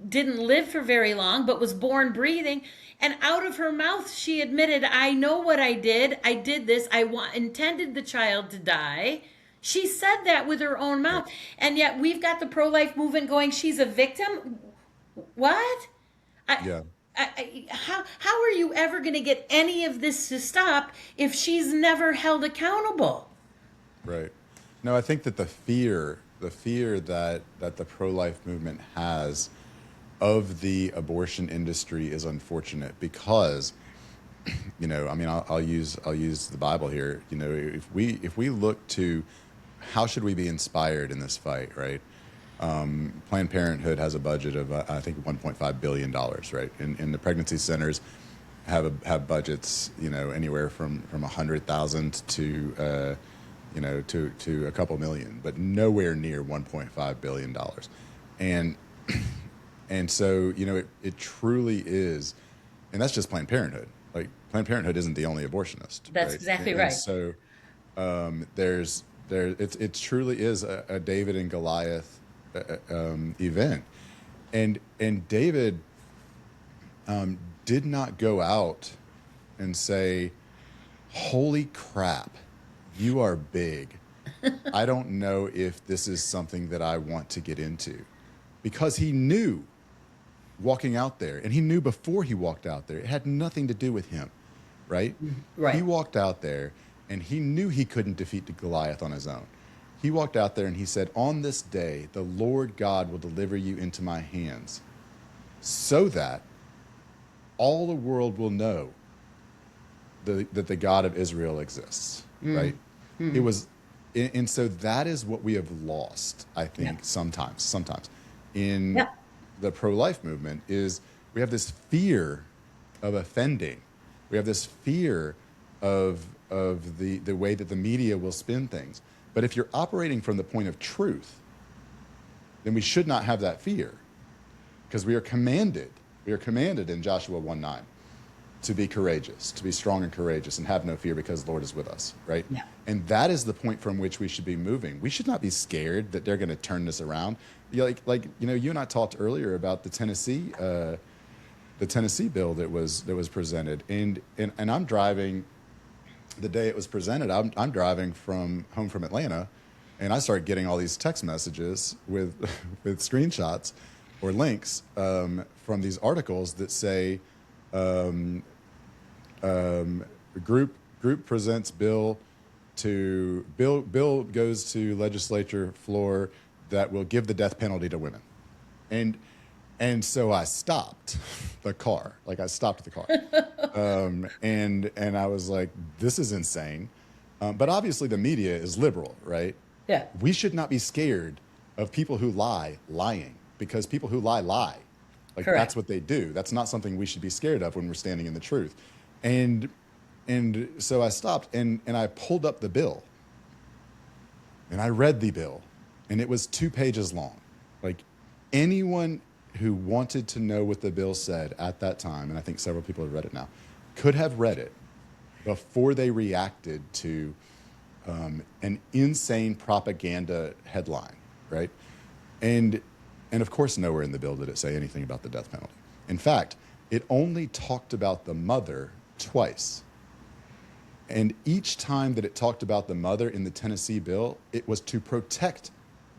didn't live for very long, but was born breathing. And out of her mouth, she admitted, I know what I did. I did this. Intended the child to die. She said that with her own mouth. And yet we've got the pro-life movement going, she's a victim? What? Yeah. How are you ever going to get any of this to stop if she's never held accountable? Right. No, I think that the fear that the pro-life movement has of the abortion industry is unfortunate, because, I'll use the Bible here. If we look to how should we be inspired in this fight, right? Planned Parenthood has a budget of I think $1.5 billion, right? And the pregnancy centers have budgets, anywhere from 100,000 to a couple million, but nowhere near $1.5 billion. And so, it truly is, and that's just Planned Parenthood. Like, Planned Parenthood isn't the only abortionist, That's right? exactly And right. so it truly is a David and Goliath event, and David did not go out and say, "Holy crap, you are big. I don't know if this is something that I want to get into," because he knew walking out there, and he knew before he walked out there, it had nothing to do with him, right? He Right. walked out there and he knew he couldn't defeat the Goliath on his own. He walked out there and he said, "On this day, the Lord God will deliver you into my hands so that all the world will know that the God of Israel exists," right? It was, and so that is what we have lost, I Yeah. think, sometimes in Yeah. the pro-life movement is we have this fear of offending. We have this fear of the way that the media will spin things. But if you're operating from the point of truth, then we should not have that fear, because we are commanded in Joshua 1:9 to be courageous, to be strong and courageous, and have no fear because the Lord is with us, right? Yeah. And that is the point from which we should be moving. We should not be scared that they're going to turn this around. Like you and I talked earlier about the Tennessee bill that was presented, and I'm driving the day it was presented. I'm driving from home from Atlanta, and I start getting all these text messages with with screenshots or links from these articles that say, group presents bill bill goes to legislature floor that will give the death penalty to women, and so I stopped the car. Like, I stopped the car, and I was like, "This is insane." But obviously, the media is liberal, right? Yeah. We should not be scared of people who lying, because people who lie. Like, Correct. that's what they do. That's not something we should be scared of when we're standing in the truth. And so I stopped and I pulled up the bill and I read the bill, and it was 2 pages long. Like, anyone who wanted to know what the bill said at that time, and I think several people have read it now, could have read it before they reacted to an insane propaganda headline, right? And of course, nowhere in the bill did it say anything about the death penalty. In fact, it only talked about the mother twice. And each time that it talked about the mother in the Tennessee bill, it was to protect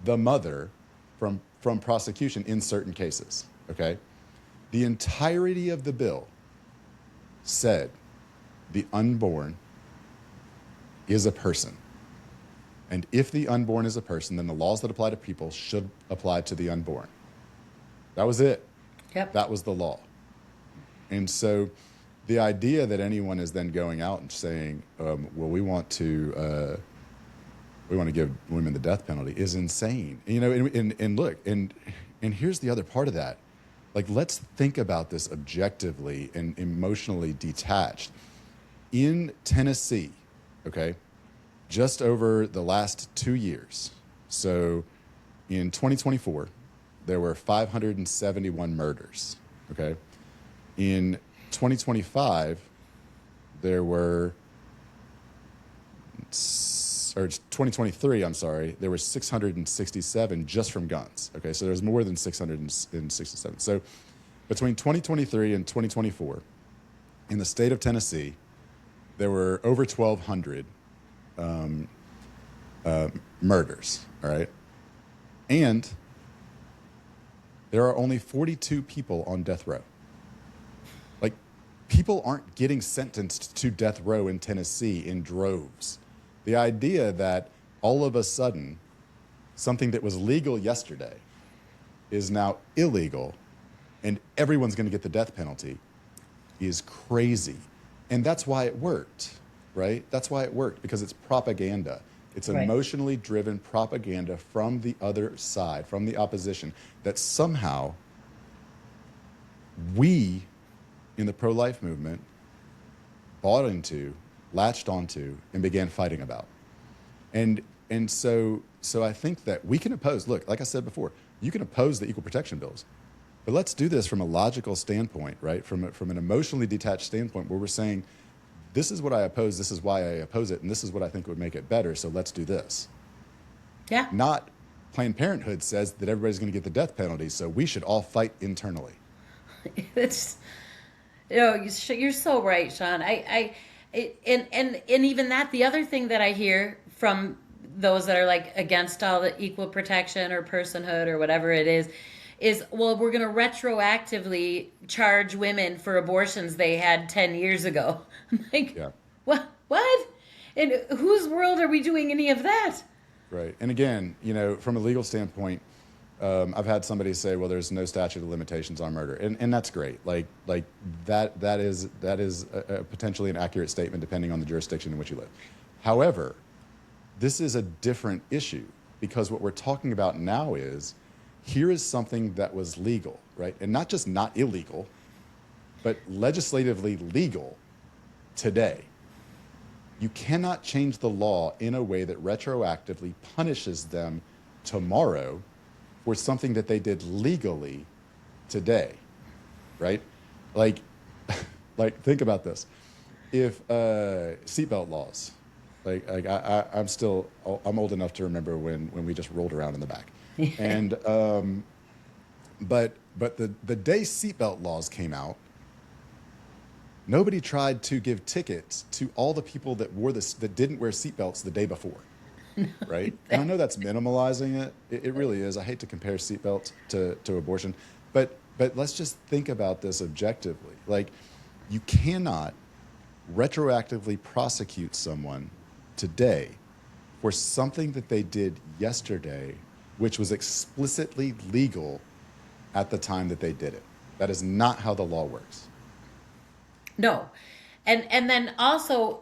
the mother from prosecution in certain cases, okay? The entirety of the bill said the unborn is a person. And if the unborn is a person, then the laws that apply to people should apply to the unborn. That was it. Yep. That was the law. And so the idea that anyone is then going out and saying, well, we want to give women the death penalty is insane. You know, and look, and here's the other part of that. Like, let's think about this objectively and emotionally detached. In Tennessee, okay, just over the last 2 years, so in 2024, there were 571 murders, okay? In 2025, there were, or 2023, I'm sorry, there were 667 just from guns, okay? So there's more than 667. So between 2023 and 2024, in the state of Tennessee, there were over 1,200 murders, all right? And there are only 42 people on death row. Like, people aren't getting sentenced to death row in Tennessee in droves. The idea that all of a sudden something that was legal yesterday is now illegal and everyone's going to get the death penalty is crazy. And that's why it worked, right? That's why it worked, because it's propaganda. It's Right. emotionally driven propaganda from the other side, from the opposition, that somehow we in the pro-life movement bought into, latched onto, and began fighting about. And so I think that we can oppose, look, like I said before, you can oppose the equal protection bills. But let's do this from a logical standpoint, right? From an emotionally detached standpoint, where we're saying, this is what I oppose, this is why I oppose it, and this is what I think would make it better, so let's do this. Yeah. Not Planned Parenthood says that everybody's going to get the death penalty, so we should all fight internally. It's, you're so right, Sean. And even that, the other thing that I hear from those that are like against all the equal protection or personhood or whatever it is, well, we're going to retroactively charge women for abortions they had 10 years ago. I'm like, Yeah. what? In whose world are we doing any of that? Right. And again, from a legal standpoint, I've had somebody say, well, there's no statute of limitations on murder. And that's great. Like that is a potentially an accurate statement depending on the jurisdiction in which you live. However, this is a different issue, because what we're talking about now is, here is something that was legal, right? And not just not illegal, but legislatively legal today. You cannot change the law in a way that retroactively punishes them tomorrow for something that they did legally today, right? Like think about this. If seatbelt laws, I'm old enough to remember when we just rolled around in the back. And but the day seatbelt laws came out, nobody tried to give tickets to all the people that that didn't wear seatbelts the day before, right? And I know that's minimalizing it. It really is. I hate to compare seatbelts to abortion, but let's just think about this objectively. Like, you cannot retroactively prosecute someone today for something that they did yesterday, which was explicitly legal at the time that they did it. That is not how the law works. No. And then also,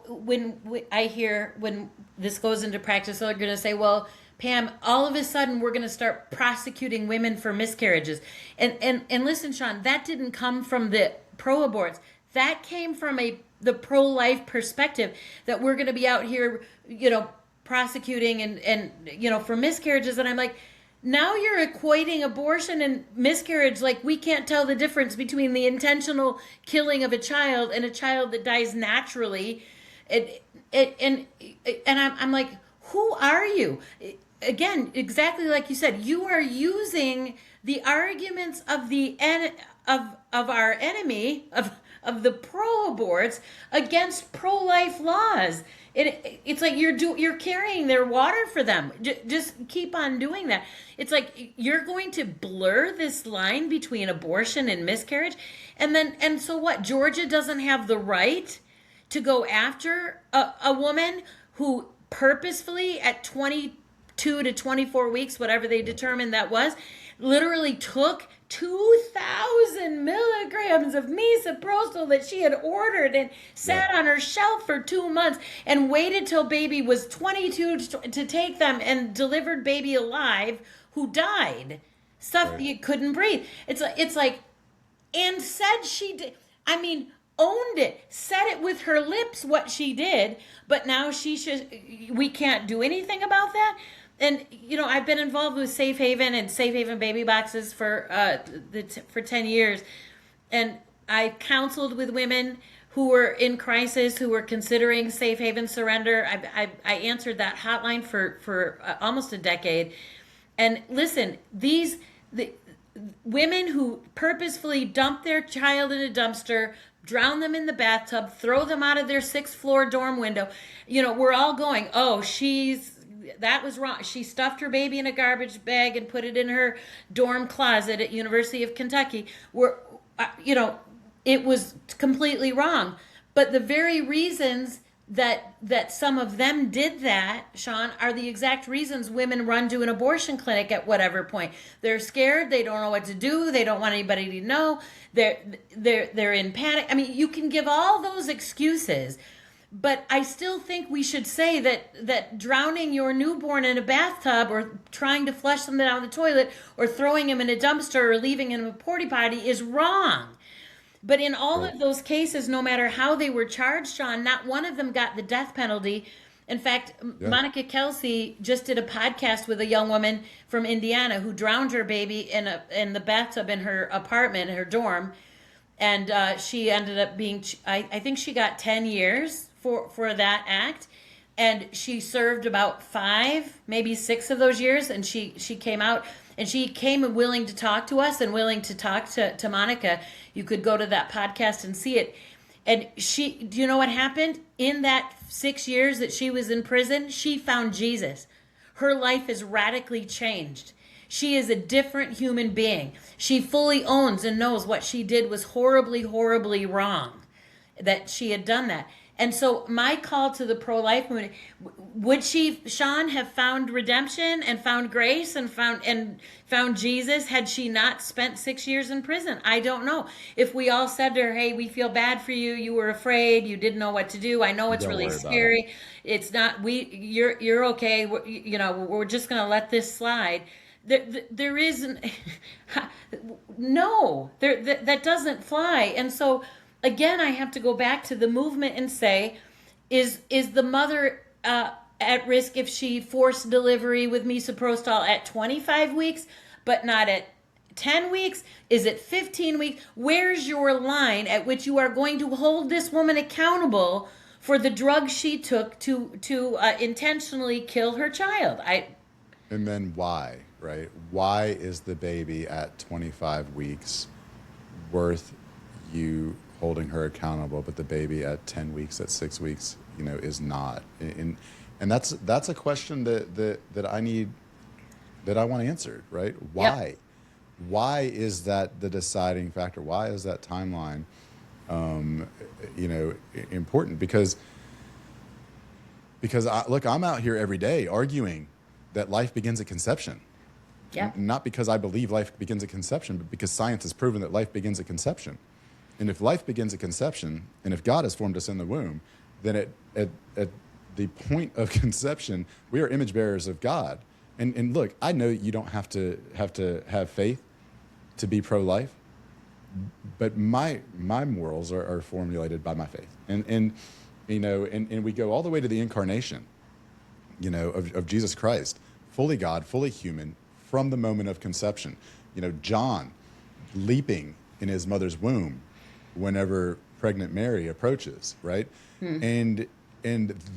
I hear when this goes into practice, they're going to say, well, Pam, all of a sudden we're going to start prosecuting women for miscarriages. And listen, Sean, that didn't come from the pro-aborts. That came from the pro-life perspective, that we're going to be out here, prosecuting and for miscarriages. And I'm like, now you're equating abortion and miscarriage, like we can't tell the difference between the intentional killing of a child and a child that dies naturally. And I'm like, who are you? Again, exactly like you said, you are using the arguments of of our enemy, of the pro-aborts, against pro-life laws. It's like you're carrying their water for them. Just keep on doing that. It's like you're going to blur this line between abortion and miscarriage, and so what? Georgia doesn't have the right to go after a woman who purposefully at 22 to 24 weeks, whatever they determined that was, literally took 2,000 milligrams of misoprostol that she had ordered and sat on her shelf for 2 months and waited till baby was 22 to take them, and delivered baby alive who died. Stuff you couldn't breathe. It's like, and said she did. I mean, owned it, said it with her lips what she did, but now we can't do anything about that. And I've been involved with Safe Haven and Safe Haven baby boxes for 10 years, and I counseled with women who were in crisis, who were considering Safe Haven surrender. I answered that hotline for almost a decade. And listen, the women who purposefully dump their child in a dumpster, drown them in the bathtub, throw them out of their 6th floor dorm window, we're all going, oh, that was wrong. She stuffed her baby in a garbage bag and put it in her dorm closet at University of Kentucky. It was completely wrong. But the very reasons that some of them did that, Sean, are the exact reasons women run to an abortion clinic at whatever point. They're scared. They don't know what to do. They don't want anybody to know. They're in panic. I mean, you can give all those excuses. But I still think we should say that drowning your newborn in a bathtub, or trying to flush them down the toilet, or throwing him in a dumpster, or leaving him in a porta potty is wrong. But in all of those cases, no matter how they were charged, Sean, not one of them got the death penalty. In fact, Yeah. Monica Kelsey just did a podcast with a young woman from Indiana who drowned her baby in the bathtub in her apartment, in her dorm, and she ended up being. I think she got 10 years for that act, and she served about 5, maybe 6 of those years, and she came out. And she came willing to talk to us and willing to talk to Monica. You could go to that podcast and see it. And do you know what happened? In that 6 years that she was in prison, she found Jesus. Her life is radically changed. She is a different human being. She fully owns and knows what she did was horribly, horribly wrong, that she had done that. And so my call to the pro-life movement, would Sean, have found redemption and found grace and found Jesus had she not spent 6 years in prison? I don't know. If we all said to her, hey, we feel bad for you, you were afraid, you didn't know what to do, I know it's Don't really worry about scary. It's not, you're okay, we're just going to let this slide. There isn't, no, that doesn't fly. And so, again, I have to go back to the movement and say, is the mother at risk if she forced delivery with misoprostol at 25 weeks, but not at 10 weeks? Is it 15 weeks? Where's your line at which you are going to hold this woman accountable for the drugs she took to intentionally kill her child? And then why, right? Why is the baby at 25 weeks worth you holding her accountable, but the baby at 10 weeks, at 6 weeks, is not? And that's a question that I want answered, right? Why? Yep. Why is that the deciding factor? Why is that timeline, important? Because I'm out here every day arguing that life begins at conception. Yep. Not because I believe life begins at conception, but because science has proven that life begins at conception. And if life begins at conception, and if God has formed us in the womb, then at the point of conception, we are image bearers of God. And look, I know you don't have to have faith to be pro-life, but my morals are formulated by my faith. And we go all the way to the incarnation, of Jesus Christ, fully God, fully human, from the moment of conception. John leaping in his mother's womb whenever pregnant Mary approaches, right? And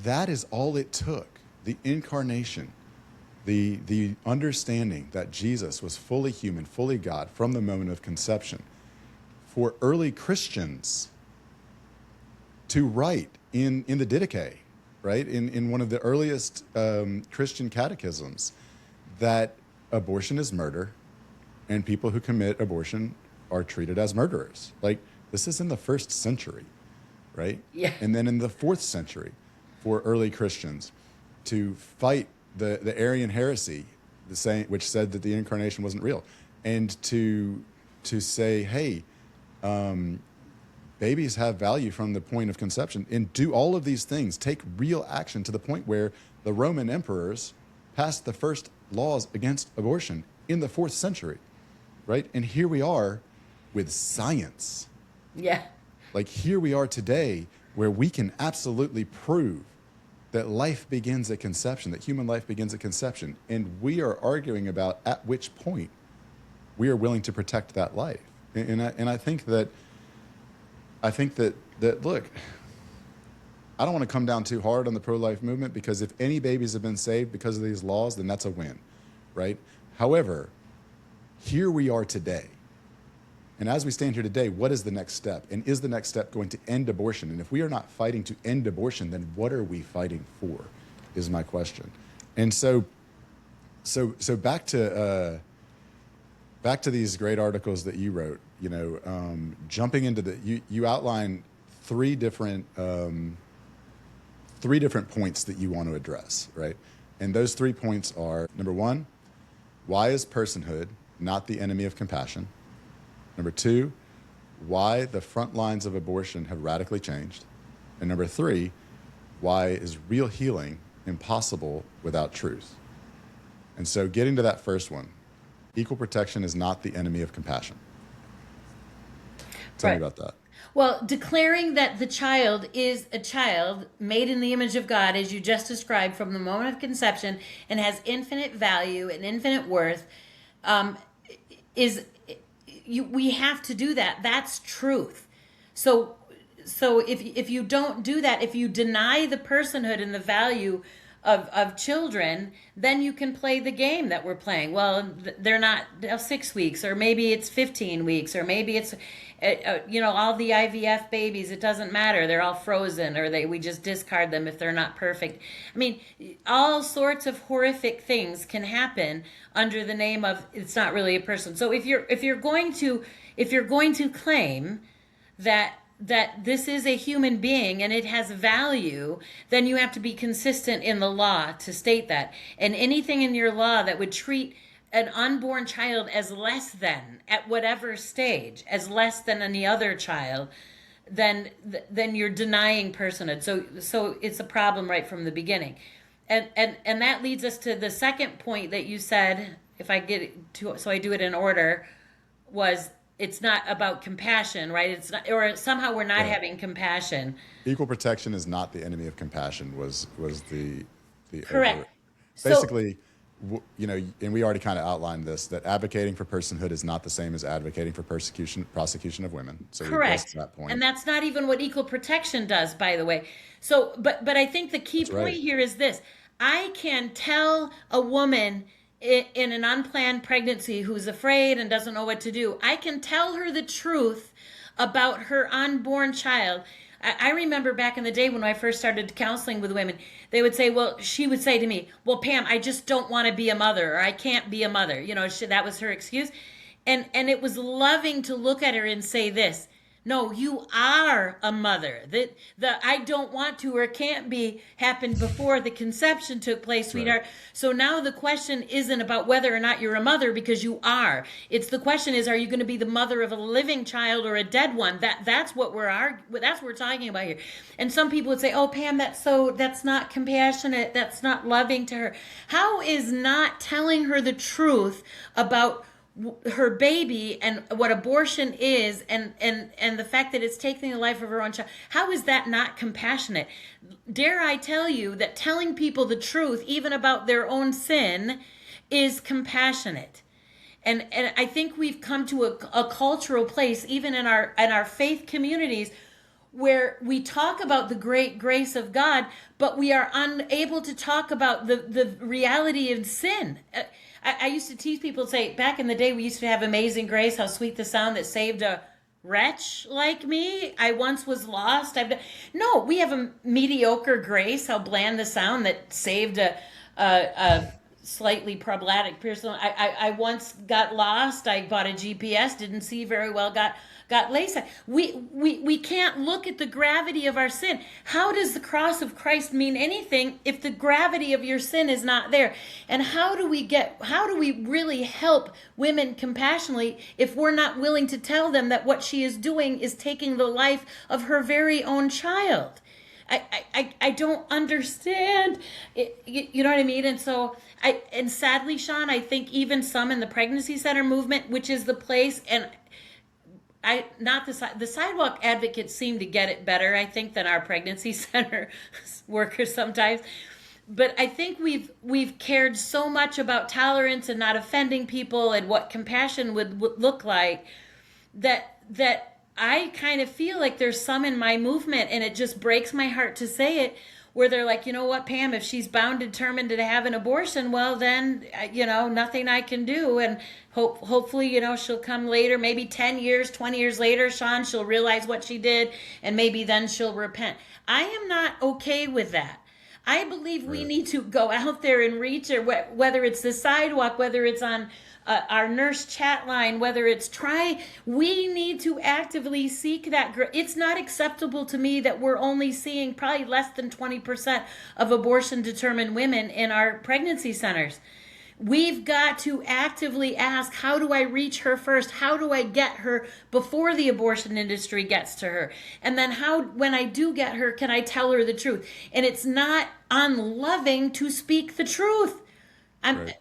that is all it took. The incarnation, the understanding that Jesus was fully human, fully God from the moment of conception, for early Christians to write in the Didache, right? In one of the earliest Christian catechisms, that abortion is murder and people who commit abortion are treated as murderers. Like, this is in the 1st century, right? Yeah. And then in the 4th century, for early Christians to fight the Arian heresy, which said that the incarnation wasn't real, and to say, hey, babies have value from the point of conception, and do all of these things, take real action to the point where the Roman emperors passed the first laws against abortion in the 4th century, right? And here we are with science. Yeah. Like, here we are today where we can absolutely prove that life begins at conception, that human life begins at conception. And we are arguing about at which point we are willing to protect that life. And I think that look, I don't want to come down too hard on the pro-life movement, because if any babies have been saved because of these laws, then that's a win, right? However, here we are today. And as we stand here today, what is the next step? And is the next step going to end abortion? And if we are not fighting to end abortion, then what are we fighting for, is my question. And so back to these great articles that you wrote, jumping into you outline three different points that you want to address, right? And those 3 points are, number 1, why is personhood not the enemy of compassion? Number 2, why the front lines of abortion have radically changed. And number 3, why is real healing impossible without truth? And so getting to that first one, equal protection is not the enemy of compassion. Tell me about that. Well, declaring that the child is a child made in the image of God, as you just described, from the moment of conception, and has infinite value and infinite worth, um, is we have to do that. That's truth. So if you don't do that, if you deny the personhood and the value of children, then you can play the game that we're playing. Well, they're not 6 weeks, or maybe it's 15 weeks, or maybe it's all the IVF babies. It doesn't matter. They're all frozen, or we just discard them if they're not perfect. I mean, all sorts of horrific things can happen under the name of it's not really a person. So if you're going to claim that this is a human being and it has value, then you have to be consistent in the law to state that. And anything in your law that would treat an unborn child as less than, at whatever stage, as less than any other child, then you're denying personhood. So it's a problem right from the beginning. And that leads us to the second point that you said, if I get it to, so I do it in order, was it's not about compassion, right? It's not, or somehow we're not having compassion. Equal protection is not the enemy of compassion. Was the correct? Basically, and we already kind of outlined this, that advocating for personhood is not the same as advocating for prosecution of women. So correct. That point. And that's not even what equal protection does, by the way. So, but I think the key point here is this: I can tell a woman in an unplanned pregnancy who's afraid and doesn't know what to do, I can tell her the truth about her unborn child. I remember back in the day when I first started counseling with women, she would say to me, well, Pam, I just don't want to be a mother, or I can't be a mother. That was her excuse. And it was loving to look at her and say this: no, you are a mother. The I don't want to or can't be happened before the conception took place, sweetheart. Right. So now the question isn't about whether or not you're a mother, because you are. It's the question is, are you going to be the mother of a living child or a dead one? That's what we're talking about here. And some people would say, "Oh, Pam, that's not compassionate. That's not loving to her." How is not telling her the truth about her baby and what abortion is, and the fact that it's taking the life of her own child, how is that not compassionate? Dare I tell you that telling people the truth, even about their own sin, is compassionate. And I think we've come to a cultural place, even in our faith communities, where we talk about the great grace of God, but we are unable to talk about the reality of sin. I used to tease people, say, back in the day, we used to have Amazing Grace, how sweet the sound that saved a wretch like me. I once was lost. No, we have a mediocre grace, how bland the sound that saved a slightly problematic person. I once got lost. I bought a GPS, didn't see very well, got laced. We can't look at the gravity of our sin. How does the cross of Christ mean anything if the gravity of your sin is not there? And how do we really help women compassionately if we're not willing to tell them that what she is doing is taking the life of her very own child? I don't understand. You know what I mean? And so and sadly, Sean, I think even some in the pregnancy center movement, which is the place, and the sidewalk advocates seem to get it better, I think, than our pregnancy center workers sometimes. But I think we've cared so much about tolerance and not offending people and what compassion would look like, that I kind of feel like there's some in my movement, and it just breaks my heart to say it, where they're like, you know what, Pam, if she's bound and determined to have an abortion, well, then, nothing I can do. And hopefully, she'll come later, maybe 10 years, 20 years later, Sean, she'll realize what she did, and maybe then she'll repent. I am not okay with that. I believe we need to go out there and reach her, whether it's the sidewalk, whether it's on our nurse chat line, whether it's we need to actively seek that. It's not acceptable to me that we're only seeing probably less than 20% of abortion-determined women in our pregnancy centers. We've got to actively ask, how do I reach her first? How do I get her before the abortion industry gets to her? And then when I do get her, can I tell her the truth? And it's not unloving to speak the truth.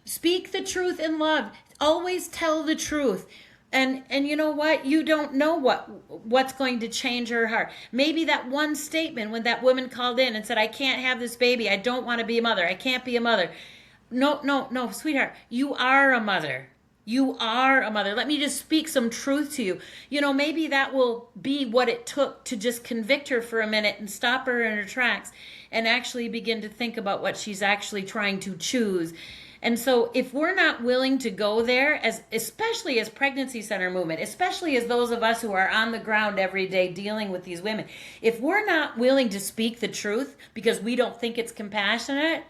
Speak the truth in love. Always tell the truth. And you know what? You don't know what's going to change her heart. Maybe that one statement when that woman called in and said, "I can't have this baby. I don't want to be a mother. I can't be a mother." No, no, no, sweetheart. You are a mother. You are a mother. Let me just speak some truth to you. You know, maybe that will be what it took to just convict her for a minute and stop her in her tracks and actually begin to think about what she's actually trying to choose. And so if we're not willing to go there, as especially as pregnancy center movement, especially as those of us who are on the ground every day dealing with these women, if we're not willing to speak the truth because we don't think it's compassionate,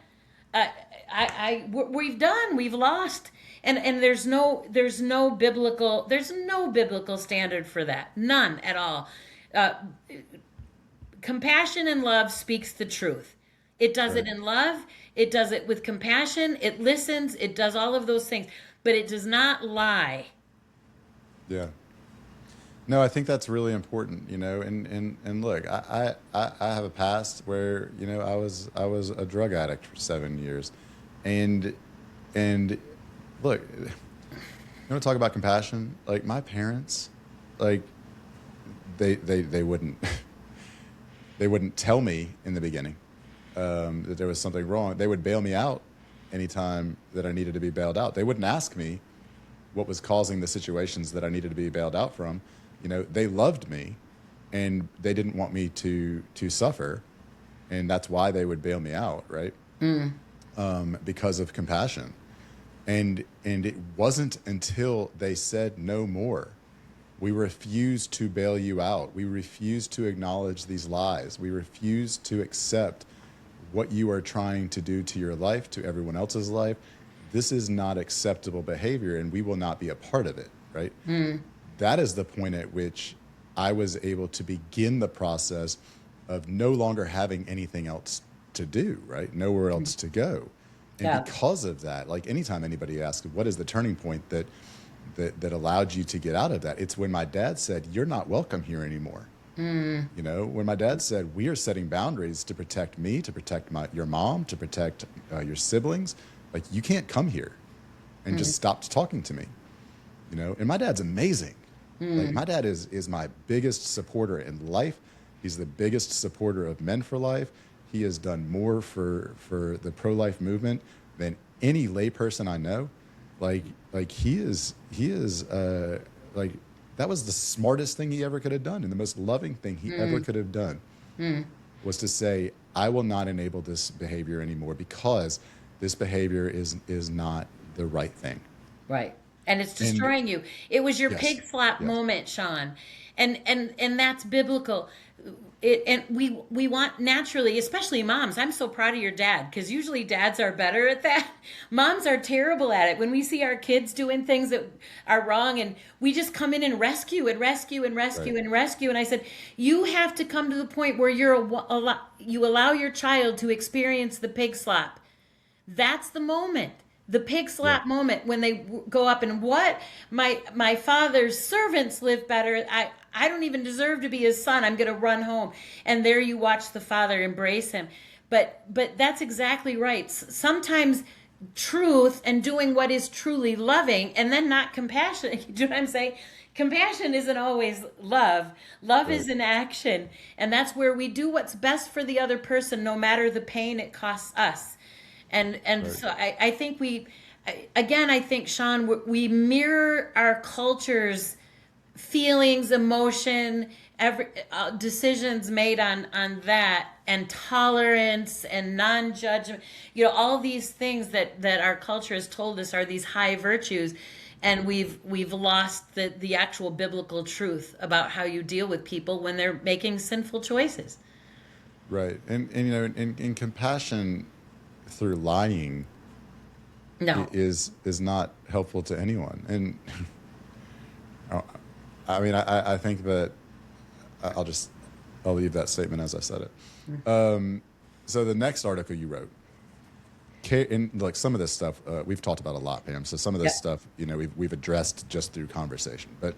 we've lost. And there's no biblical standard for that. None at all. Compassion and love speaks the truth. It does it in love. It does it with compassion. It listens. It does all of those things, but it does not lie. Yeah. No, I think that's really important, and look, I have a past where, I was a drug addict for 7 years. And look, you want to talk about compassion? Like my parents, like they wouldn't they wouldn't tell me in the beginning that there was something wrong. They would bail me out anytime that I needed to be bailed out. They wouldn't ask me what was causing the situations that I needed to be bailed out from. They loved me, and they didn't want me to suffer, and that's why they would bail me out, right? Because of compassion. And it wasn't until they said no more. We refuse to bail you out. We refuse to acknowledge these lies. We refuse to accept what you are trying to do to your life, to everyone else's life. This is not acceptable behavior, and we will not be a part of it, right? That is the point at which I was able to begin the process of no longer having anything else to do, right? Nowhere else to go. And because of that, like anytime anybody asks, what is the turning point that allowed you to get out of that? It's when my dad said, "You're not welcome here anymore." When my dad said, "We are setting boundaries to protect me, to protect your mom, to protect your siblings. Like, you can't come here," and just stopped talking to me. And my dad's amazing. Like, my dad is my biggest supporter in life. He's the biggest supporter of Men for Life. He has done more for the pro-life movement than any layperson I know. Like he is like, that was the smartest thing he ever could have done, and the most loving thing he ever could have done was to say, "I will not enable this behavior anymore because this behavior is not the right thing." Right. And it's destroying you. It was your pig slap moment, Sean. And that's biblical. And we want naturally, especially moms. I'm so proud of your dad, because usually dads are better at that. Moms are terrible at it. When we see our kids doing things that are wrong, and we just come in and rescue and rescue and rescue and rescue. And I said, you have to come to the point where you allow your child to experience the pig slap. That's the moment. The pig slap moment, when they go up and, what? My father's servants live better. I don't even deserve to be his son. I'm going to run home. And there you watch the father embrace him. But that's exactly right. Sometimes truth and doing what is truly loving, and then not compassion. Do you know what I'm saying? Compassion isn't always love. Love is an action. And that's where we do what's best for the other person, no matter the pain it costs us. And so I think I think, Sean, we mirror our culture's feelings, emotion, decisions made on that, and tolerance and non-judgment, all these things that our culture has told us are these high virtues. And we've lost the actual biblical truth about how you deal with people when they're making sinful choices. Right. And in compassion through lying is not helpful to anyone. And I think that I'll leave that statement as I said it. So the next article you wrote, and like some of this stuff we've talked about a lot, Pam. So some of this stuff we've addressed just through conversation. But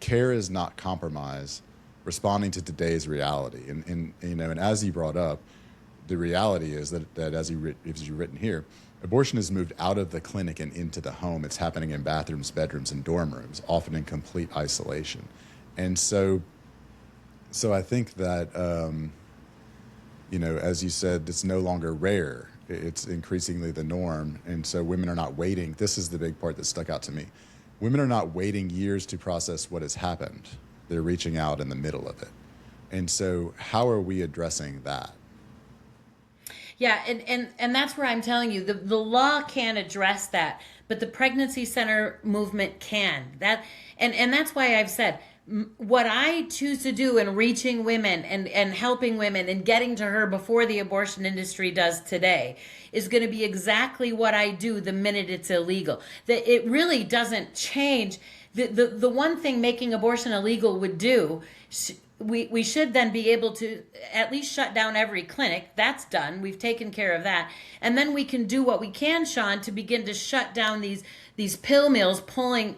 care is not compromise. Responding to today's reality, and as you brought up, the reality is that as you've written here, abortion is moved out of the clinic and into the home. It's happening in bathrooms, bedrooms, and dorm rooms, often in complete isolation. And so I think that, as you said, it's no longer rare. It's increasingly the norm. And so women are not waiting. This is the big part that stuck out to me. Women are not waiting years to process what has happened. They're reaching out in the middle of it. And so how are we addressing that? Yeah, and that's where I'm telling you, the law can't address that, but the pregnancy center movement can. And that's why I've said what I choose to do in reaching women and helping women and getting to her before the abortion industry does today is going to be exactly what I do the minute it's illegal. That it really doesn't change. The one thing making abortion illegal would do, we should then be able to at least shut down every clinic. That's done. We've taken care of that. And then we can do what we can, Sean, to begin to shut down these pill mills pouring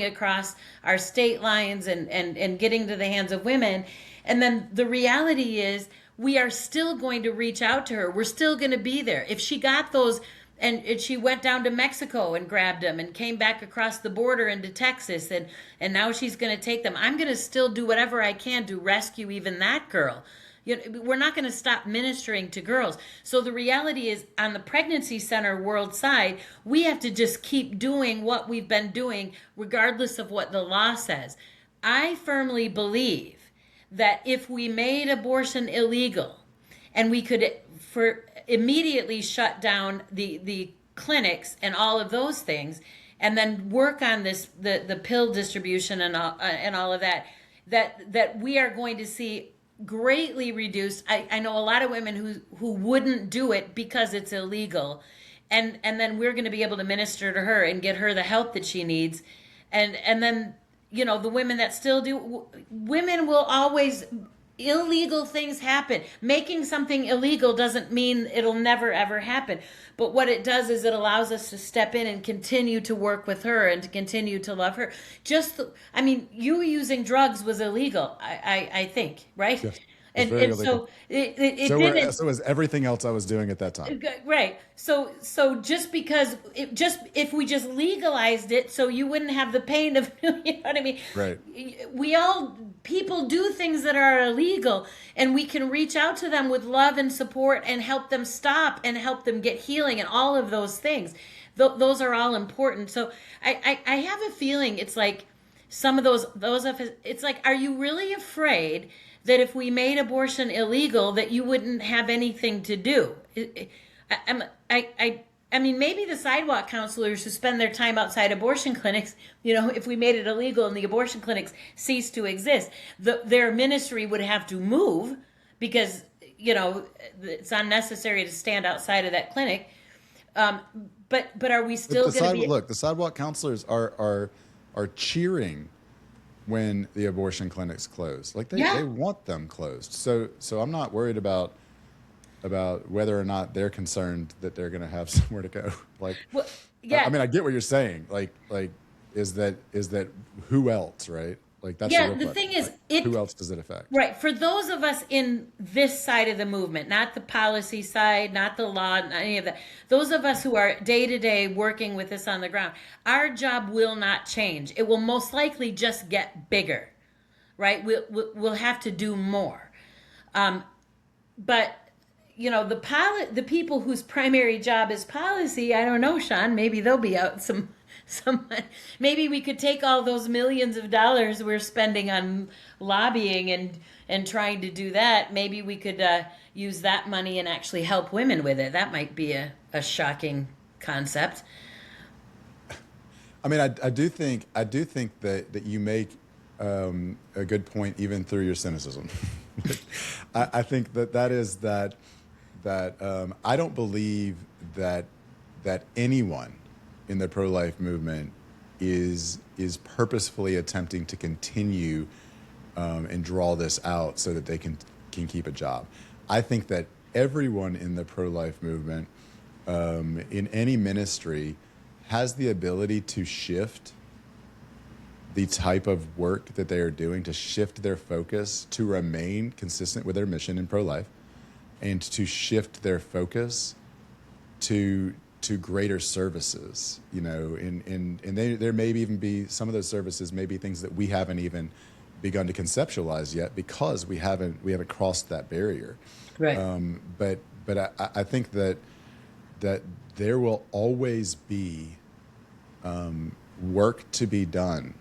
across our state lines and getting to the hands of women. And then the reality is we are still going to reach out to her. We're still going to be there. If she got those and she went down to Mexico and grabbed them and came back across the border into Texas and now she's going to take them, I'm going to still do whatever I can to rescue even that girl. We're not going to stop ministering to girls. So the reality is, on the pregnancy center world side, we have to just keep doing what we've been doing regardless of what the law says. I firmly believe that if we made abortion illegal and we could immediately shut down the clinics and all of those things, and then work on the pill distribution and all of that we are going to see greatly reduced. I know a lot of women who wouldn't do it because it's illegal, and then we're going to be able to minister to her and get her the help that she needs, and then the women that still do. Women will always. Illegal things happen. Making something illegal doesn't mean it'll never ever happen. But what it does is it allows us to step in and continue to work with her and to continue to love her. You using drugs was illegal, I think, right? Yes. And so it so didn't. So was everything else I was doing at that time. Right. So just because if we just legalized it, so you wouldn't have the pain of, you know what I mean? Right. People do things that are illegal, and we can reach out to them with love and support and help them stop and help them get healing and all of those things. Those are all important. So I have a feeling it's like some of those of us, it's like, are you really afraid that if we made abortion illegal, that you wouldn't have anything to do? I mean, maybe the sidewalk counselors who spend their time outside abortion clinics, if we made it illegal and the abortion clinics ceased to exist, their ministry would have to move because, it's unnecessary to stand outside of that clinic. But are we still going to be... Look, the sidewalk counselors are cheering when the abortion clinics close. Like they want them closed. So I'm not worried about whether or not they're concerned that they're going to have somewhere to go. I mean, I get what you're saying. Is that who else, right? That's the thing is, who else does it affect? Right. For those of us in this side of the movement, not the policy side, not the law, not any of that. Those of us who are day to day working with this on the ground, our job will not change. It will most likely just get bigger, right? We'll have to do more. But the people whose primary job is policy, I don't know, Sean, maybe they'll be out some maybe we could take all those millions of dollars we're spending on lobbying and trying to do that. Maybe we could use that money and actually help women with it. That might be a shocking concept. I mean, I do think that you make a good point even through your cynicism. I think that is that I don't believe that anyone in the pro-life movement is purposefully attempting to continue and draw this out so that they can keep a job. I think that everyone in the pro-life movement in any ministry has the ability to shift the type of work that they are doing, to shift their focus to remain consistent with their mission in pro-life, and to shift their focus to greater services, you know, and there may even be some of those services may be things that we haven't even begun to conceptualize yet because we haven't crossed that barrier. Right. But I think that there will always be work to be done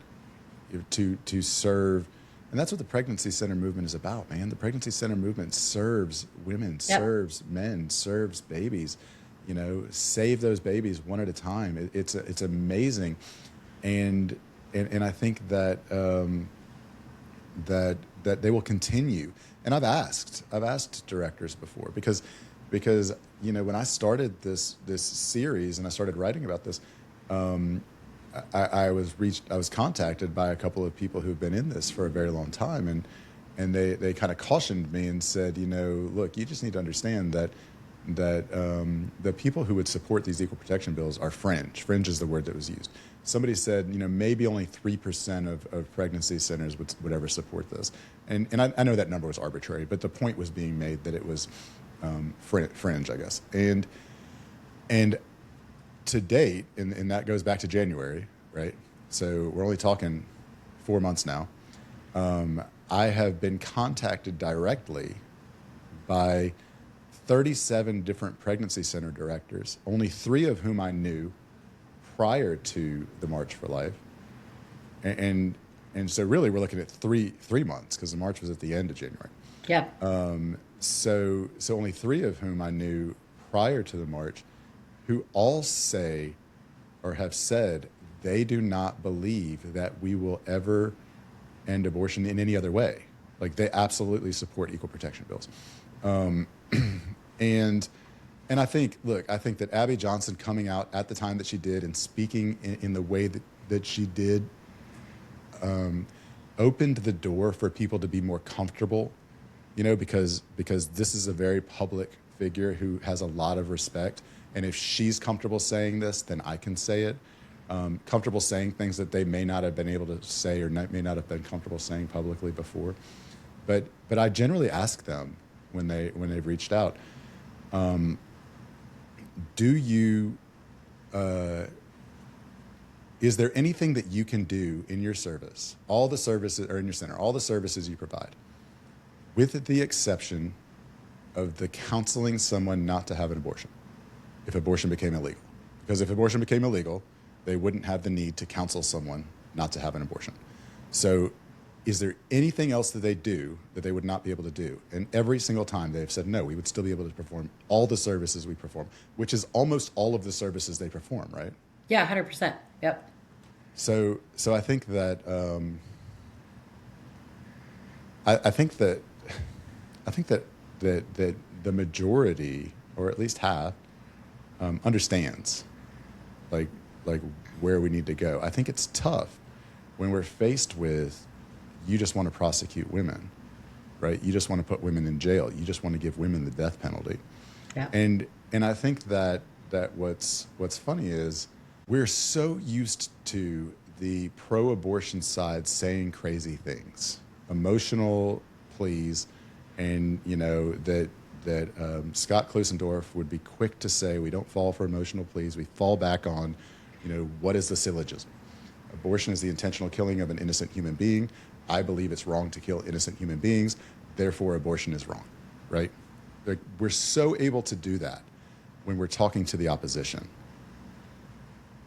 to serve. And that's what the pregnancy center movement is about, man. The pregnancy center movement serves women, Yep. serves men, serves babies. You know, save those babies one at a time. It's amazing, and I think that that they will continue. And I've asked directors before because you know, when I started this series and I started writing about this, I was contacted by a couple of people who've been in this for a very long time, and they kind of cautioned me and said, you know, look, you just need to understand that the people who would support these equal protection bills are fringe. Fringe is the word that was used. Somebody said, you know, maybe only 3% of pregnancy centers would ever support this. And I know that number was arbitrary, but the point was being made that it was fringe, I guess. And to date, and that goes back to January, right? So we're only talking 4 months now. I have been contacted directly by 37 different pregnancy center directors, only 3 of whom I knew prior to the March for Life. And so really we're looking at three months because the March was at the end of January. Yeah. So only 3 of whom I knew prior to the March who all say or have said they do not believe that we will ever end abortion in any other way. Like they absolutely support equal protection bills. And I think that Abby Johnson coming out at the time that she did and speaking in the way that she did opened the door for people to be more comfortable, you know, because this is a very public figure who has a lot of respect. And if she's comfortable saying this, then I can say it. Comfortable saying things that they may not have been able to say or may not have been comfortable saying publicly before. But I generally ask them when they've reached out, is there anything that you can do in your service, all the services, or in your center, all the services you provide, with the exception of the counseling someone not to have an abortion, if abortion became illegal? Because if abortion became illegal, they wouldn't have the need to counsel someone not to have an abortion. So is there anything else that they do that they would not be able to do? And every single time they've said, no, we would still be able to perform all the services we perform, which is almost all of the services they perform, right? Yeah, 100%. Yep. So I think that I think that the majority, or at least half, understands like where we need to go. I think it's tough when we're faced with, you just want to prosecute women, right? You just want to put women in jail. You just want to give women the death penalty. Yeah. And I think that what's funny is we're so used to the pro-abortion side saying crazy things, emotional pleas, and you know that Scott Klusendorf would be quick to say we don't fall for emotional pleas. We fall back on, you know, what is the syllogism? Abortion is the intentional killing of an innocent human being. I believe it's wrong to kill innocent human beings. Therefore, abortion is wrong, right? Like, we're so able to do that when we're talking to the opposition.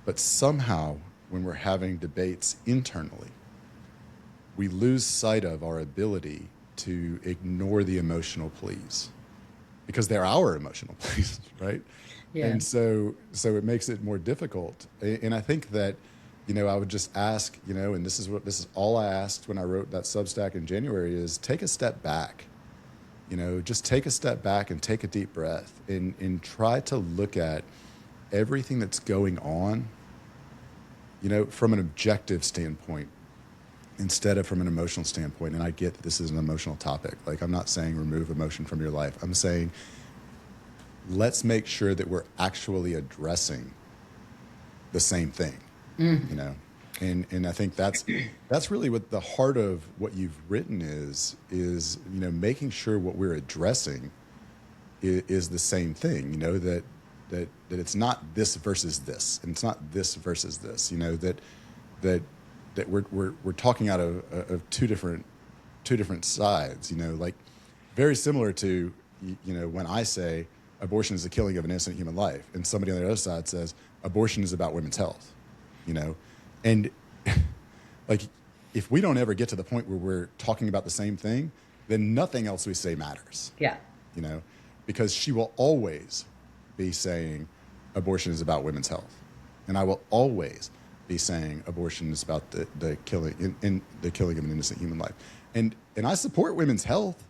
But somehow, when we're having debates internally, we lose sight of our ability to ignore the emotional pleas because they're our emotional pleas, right? Yeah. And so it makes it more difficult. And I think that, you know, I would just ask, you know, and this is all I asked when I wrote that Substack in January, is take a step back. You know, just take a step back and take a deep breath and try to look at everything that's going on, you know, from an objective standpoint instead of from an emotional standpoint. And I get that this is an emotional topic. Like, I'm not saying remove emotion from your life. I'm saying let's make sure that we're actually addressing the same thing, you know? And I think that's really what the heart of what you've written is, you know, making sure what we're addressing is the same thing, that it's not this versus this, and it's not this versus this, that we're talking out of two different sides, like very similar to, when I say abortion is the killing of an innocent human life, and somebody on the other side says abortion is about women's health, and like, if we don't ever get to the point where we're talking about the same thing, then nothing else we say matters. Yeah. Because she will always be saying abortion is about women's health, and I will always be saying abortion is about the killing in the killing of an innocent human life, and I support women's health.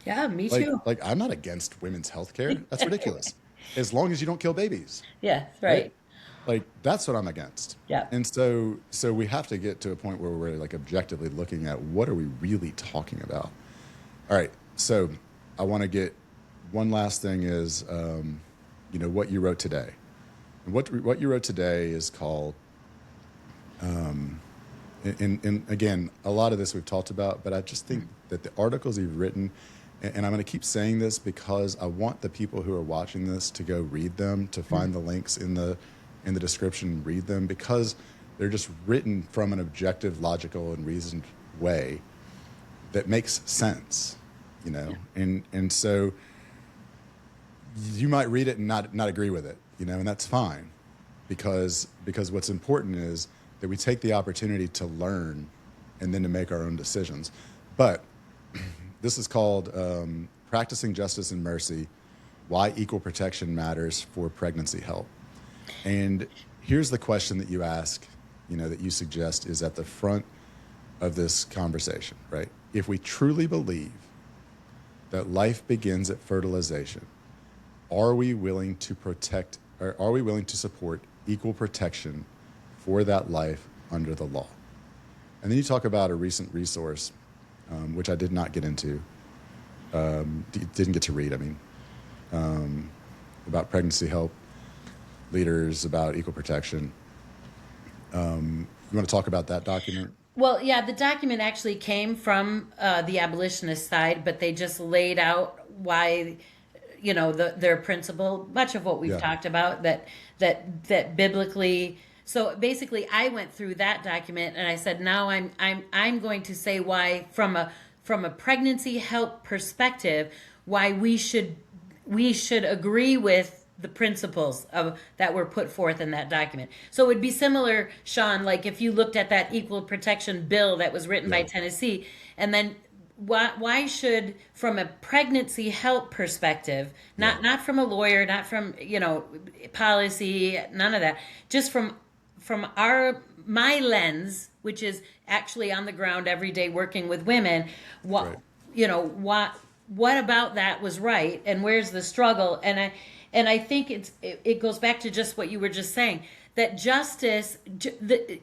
Yeah, me too. Like I'm not against women's health care. That's ridiculous. As long as you don't kill babies. Yeah, right. Like that's what I'm against. Yeah. And so we have to get to a point where we're like objectively looking at what are we really talking about. All right. So I want to get one last thing is, what you wrote today. And what you wrote today is called, and again, a lot of this we've talked about, but I just think that the articles you've written, and I'm going to keep saying this because I want the people who are watching this to go read them, to find the links in the description and read them, because they're just written from an objective, logical, and reasoned way that makes sense, and so you might read it and not agree with it, and that's fine, because what's important is that we take the opportunity to learn and then to make our own decisions. But this is called Practicing Justice and Mercy, Why Equal Protection Matters for Pregnancy Help. And here's the question that you ask, that you suggest is at the front of this conversation, right? If we truly believe that life begins at fertilization, are we willing to protect, or are we willing to support equal protection for that life under the law? And then you talk about a recent resource, which I did not get into, didn't get to read, about pregnancy help leaders, about equal protection. You want to talk about that document? Well, yeah, the document actually came from the abolitionist side, but they just laid out why, their principle, much of what we've talked about, that biblically. So basically, I went through that document and I said, now I'm going to say why, from a pregnancy help perspective, why we should agree with the principles that were put forth in that document. So it would be similar, Sean, like if you looked at that equal protection bill that was written by Tennessee, and then why should, from a pregnancy help perspective, not from a lawyer, not from policy, none of that, just from my lens, which is actually on the ground every day working with women, what about that was right, and where's the struggle? And I think it goes back to just what you were just saying, that justice, the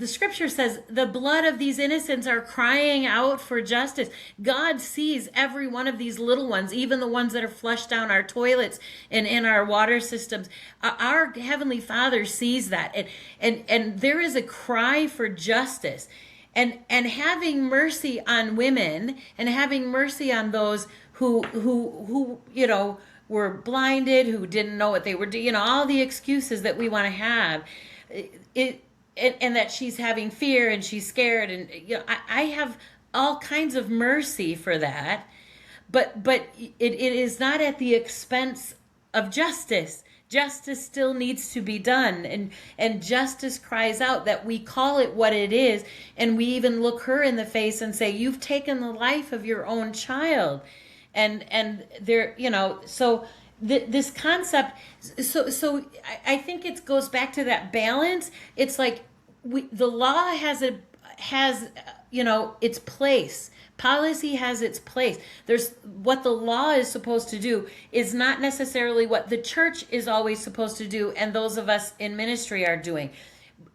scripture says the blood of these innocents are crying out for justice. God sees every one of these little ones, even the ones that are flushed down our toilets and in our water systems. Our Heavenly Father sees that. And there is a cry for justice. And having mercy on women, and having mercy on those who were blinded, who didn't know what they were doing, all the excuses that we want to have, and that she's having fear and she's scared, and I have all kinds of mercy for that, but it is not at the expense of justice. Justice still needs to be done, and justice cries out that we call it what it is, and we even look her in the face and say, you've taken the life of your own child. And there, so this concept, so I think it goes back to that balance. It's like the law has its place. Policy has its place. There's what the law is supposed to do is not necessarily what the church is always supposed to do, and those of us in ministry are doing.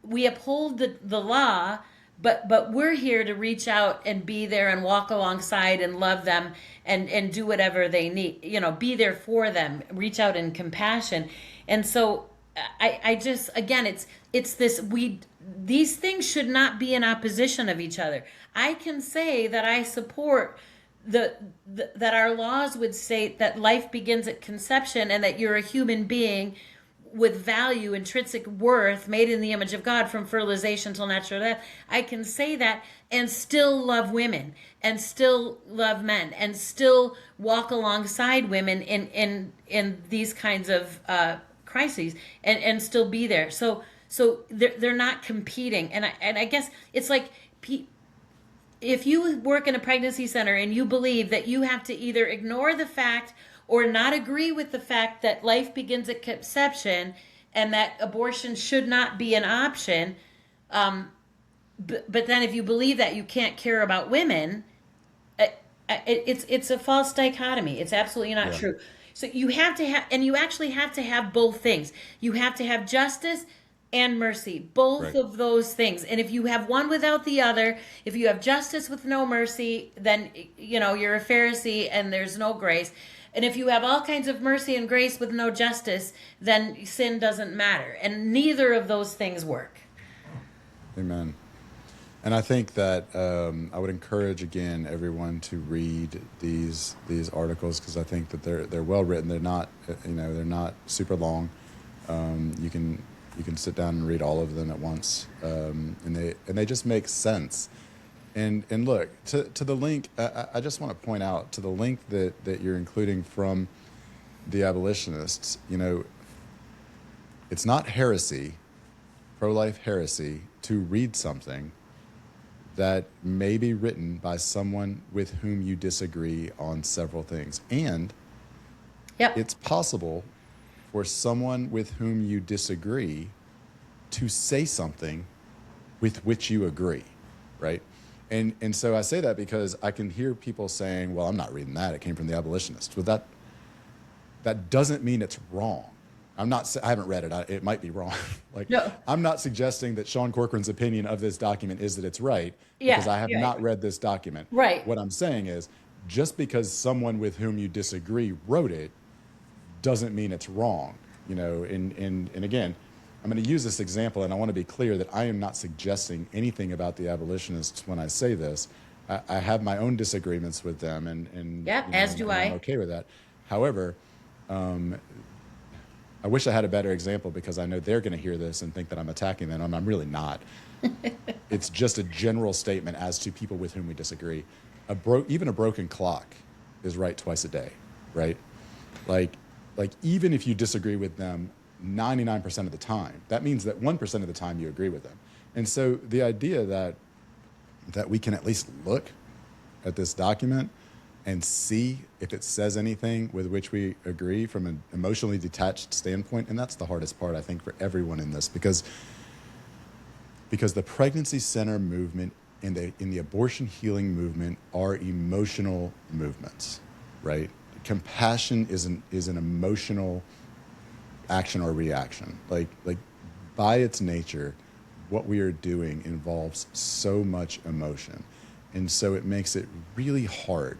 We uphold the law, but we're here to reach out and be there and walk alongside and love them and do whatever they need, be there for them, reach out in compassion. And so I just, again, it's this, these things should not be in opposition of each other. I can say that I support that our laws would say that life begins at conception and that you're a human being with value, intrinsic worth, made in the image of God from fertilization till natural death. I can say that and still love women and still love men and still walk alongside women in these kinds of crises and still be there. So they're not competing. And I guess it's like, if you work in a pregnancy center and you believe that you have to either ignore the fact or not agree with the fact that life begins at conception and that abortion should not be an option, but then if you believe that you can't care about women, it's a false dichotomy. It's absolutely not true. So you have to have, and you actually have to have both things. You have to have justice and mercy, both of those things. And if you have one without the other, if you have justice with no mercy, then you're a Pharisee and there's no grace. And if you have all kinds of mercy and grace with no justice, then sin doesn't matter. And neither of those things work. Amen. And I think that I would encourage again everyone to read these articles, because I think that they're well written. They're not they're not super long. You can sit down and read all of them at once, and they just make sense. And look, to the link, I just want to point out to the link that you're including from the abolitionists. It's not heresy, pro-life heresy, to read something that may be written by someone with whom you disagree on several things. And it's possible for someone with whom you disagree to say something with which you agree, right? And so I say that because I can hear people saying, well, I'm not reading that. It came from the abolitionists. Well, that doesn't mean it's wrong. I haven't read it. It might be wrong. No. I'm not suggesting that Sean Corcoran's opinion of this document is that it's right, because I have not read this document. Right. What I'm saying is, just because someone with whom you disagree wrote it doesn't mean it's wrong. And again, I'm going to use this example, and I want to be clear that I am not suggesting anything about the abolitionists when I say this. I have my own disagreements with them, and as do I. I'm okay with that. However, I wish I had a better example, because I know they're going to hear this and think that I'm attacking them, and I'm really not. It's just a general statement as to people with whom we disagree. Even a broken clock is right twice a day, right? Like even if you disagree with them 99% of the time, that means that 1% of the time you agree with them. And so the idea that we can at least look at this document and see if it says anything with which we agree from an emotionally detached standpoint, and that's the hardest part, I think, for everyone in this, because the pregnancy center movement and the abortion healing movement are emotional movements, right? Compassion is an emotional action or reaction. Like by its nature, what we are doing involves so much emotion, and so it makes it really hard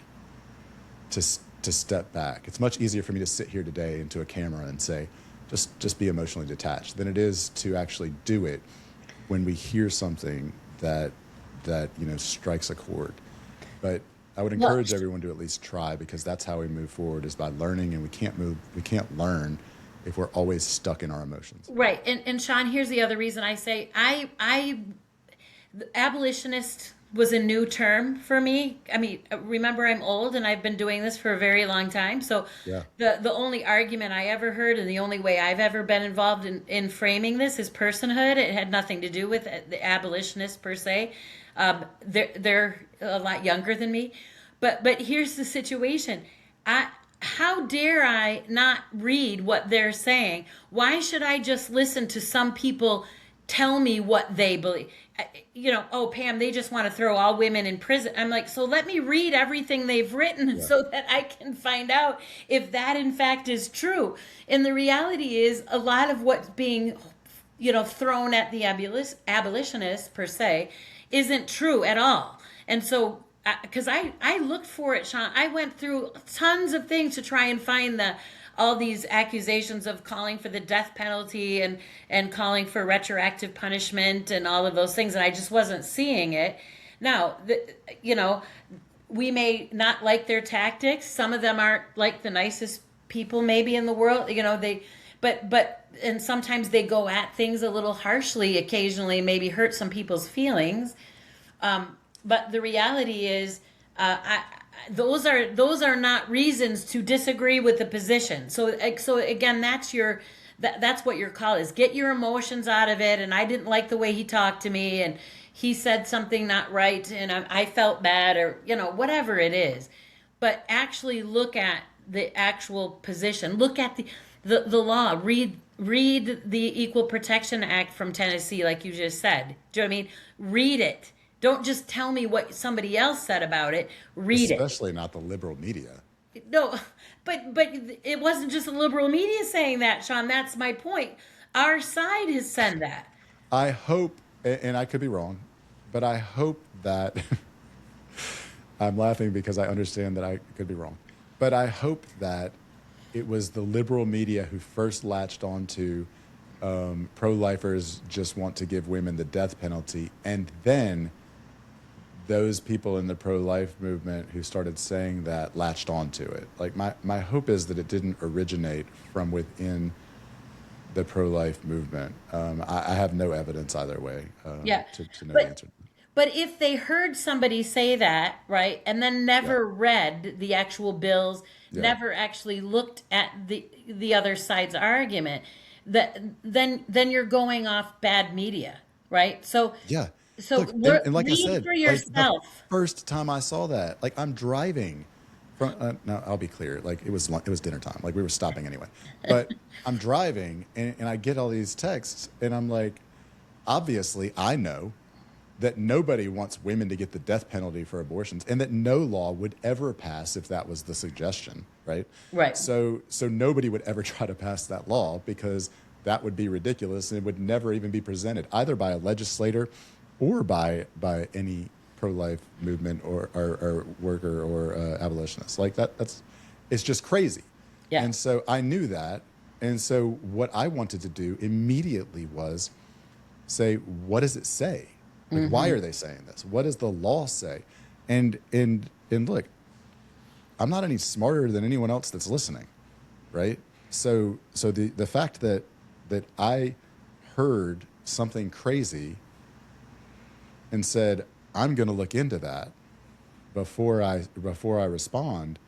to step back. It's much easier for me to sit here today into a camera and say, just be emotionally detached, than it is to actually do it when we hear something that strikes a chord. But I would encourage everyone to at least try, because that's how we move forward, is by learning, and we can't learn if we're always stuck in our emotions. Right. And Sean, here's the other reason I say abolitionist was a new term for me. I mean, remember, I'm old and I've been doing this for a very long time. So the only argument I ever heard, and the only way I've ever been involved in framing this, is personhood. It had nothing to do with the abolitionists per se. They're a lot younger than me. But here's the situation. How dare I not read what they're saying? Why should I just listen to some people tell me what they believe? Oh, Pam, they just want to throw all women in prison. I'm like, so let me read everything they've written so that I can find out if that in fact is true. And the reality is, a lot of what's being, thrown at the abolitionists per se isn't true at all. And so, because I looked for it, Sean, I went through tons of things to try and find all these accusations of calling for the death penalty and calling for retroactive punishment and all of those things, and I just wasn't seeing it. Now, we may not like their tactics. Some of them aren't like the nicest people maybe in the world. And sometimes they go at things a little harshly occasionally, maybe hurt some people's feelings. But the reality is, those are not reasons to disagree with the position. So again, that's what your call is. Get your emotions out of it. And I didn't like the way he talked to me, and he said something not right, and I felt bad, or whatever it is. But actually look at the actual position. Look at the law. Read the Equal Protection Act from Tennessee, like you just said. Do you know what I mean? Read it. Don't just tell me what somebody else said about it. Read it. Especially not the liberal media. No, but it wasn't just the liberal media saying that, Sean. That's my point. Our side has said that. I hope, and I could be wrong, but I hope that I'm laughing because I understand that I could be wrong. But I hope that it was the liberal media who first latched onto pro-lifers just want to give women the death penalty, and then those people in the pro-life movement who started saying that latched onto it. Like my hope is that it didn't originate from within the pro-life movement. I have no evidence either way Yeah. to know the But answer. but if they heard somebody say that, right, and then Yeah, never read the actual bills, yeah, never actually looked at the other side's argument, then you're going off bad media, right? So yeah. so Look, and like I read said, for like the yourself. first time I saw that, like I'm driving from. No, I'll be clear. Like it was dinner time. Like we were stopping anyway, but I'm driving and I get all these texts and I'm like, obviously I know that nobody wants women to get the death penalty for abortions, and that no law would ever pass if that was the suggestion, right? Right. So nobody would ever try to pass that law because that would be ridiculous and it would never even be presented either by a legislator or by any pro-life movement or worker or abolitionist. Like that's it's just crazy. Yeah. And so I knew that, and so what I wanted to do immediately was say, what does it say? Like, why are they saying this? What does the law say? And look, I'm not any smarter than anyone else that's listening, right? So the fact that I heard something crazy and said, I'm going to look into that before I respond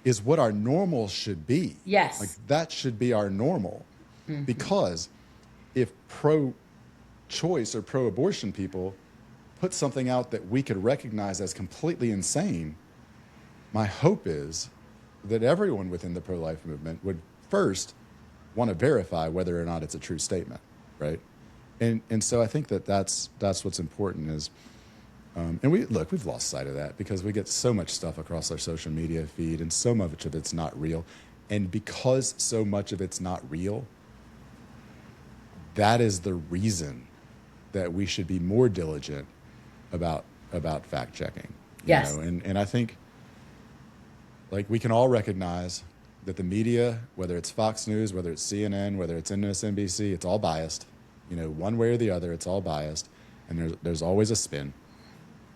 is what our normal should be. Like Yes. that should be our normal. Because if pro-choice or pro-abortion people put something out that we could recognize as completely insane, my hope is that everyone within the pro-life movement would first want to verify whether or not it's a true statement, right? And so I think that's what's important is, and we've lost sight of that because we get so much stuff across our social media feed and so much of it's not real. And because so much of it's not real, that is the reason that we should be more diligent about fact checking. Yes. And I think like we can all recognize that the media, whether it's Fox News, whether it's CNN, whether it's MSNBC, it's all biased. One way or the other, it's all biased, and there's always a spin.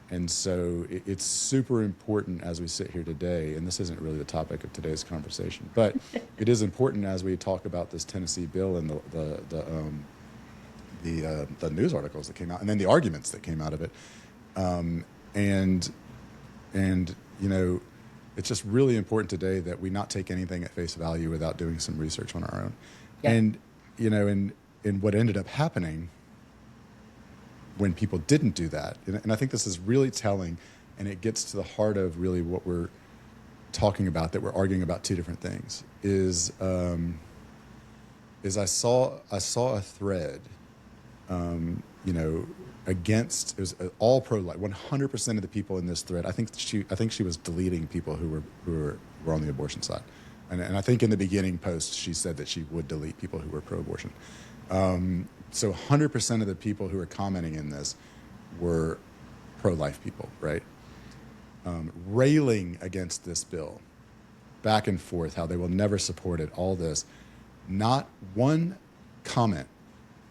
And so it's super important as we sit here today, and this isn't really the topic of today's conversation, but it is important as we talk about this Tennessee bill and the news articles that came out, and then the arguments that came out of it, and it's just really important today that we not take anything at face value without doing some research on our own. Yeah. And what ended up happening when people didn't do that, and I think this is really telling, and it gets to the heart of really what we're talking about, that we're arguing about two different things, is I saw a thread, against, it was all pro-life. 100% of the people in this thread, I think she was deleting people who were on the abortion side, and I think in the beginning post she said that she would delete people who were pro-abortion. So 100% of the people who were commenting in this were pro-life people, right? Railing against this bill, back and forth, how they will never support it, all this. Not one comment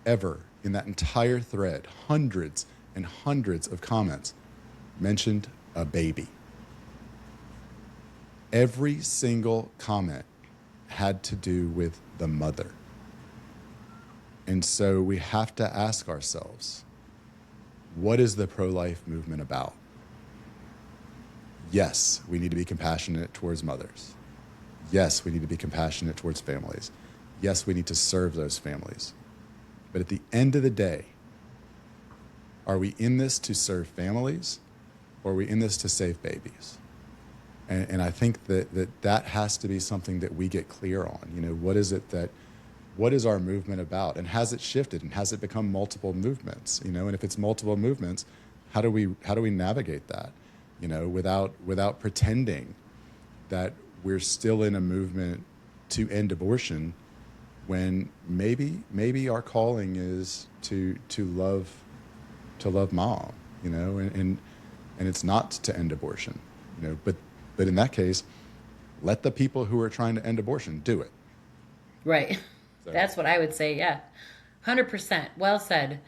ever in that entire thread, hundreds and hundreds of comments, mentioned a baby. every single comment had to do with the mother. And so we have to ask ourselves, what is the pro-life movement about? Yes, we need to be compassionate towards mothers. Yes, we need to be compassionate towards families. Yes, we need to serve those families. But at the end of the day, are we in this to serve families, or are we in this to save babies? And I think that has to be something that we get clear on. You know, what is our movement about? And has it shifted? And has it become multiple movements? You know, and if it's multiple movements, how do we navigate that? You know, without pretending that we're still in a movement to end abortion, when maybe our calling is to love mom, you know, and it's not to end abortion, you know, but in that case, let the people who are trying to end abortion do it. Right. So. That's what I would say. Yeah. 100%. Well said.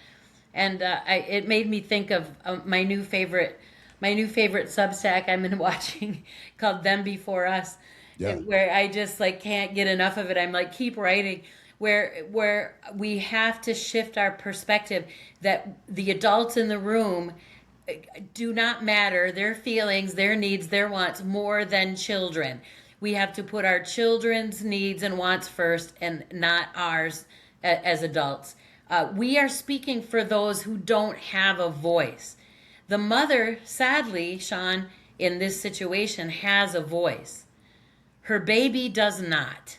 And it made me think of my new favorite Substack I've been watching called Them Before Us, Yeah. where I just like can't get enough of it. I'm like, keep writing, where we have to shift our perspective that the adults in the room do not matter, their feelings, their needs, their wants, more than children. We have to put our children's needs and wants first and not ours as adults. We are speaking for those who don't have a voice. The mother, sadly, Sean, in this situation has a voice. Her baby does not.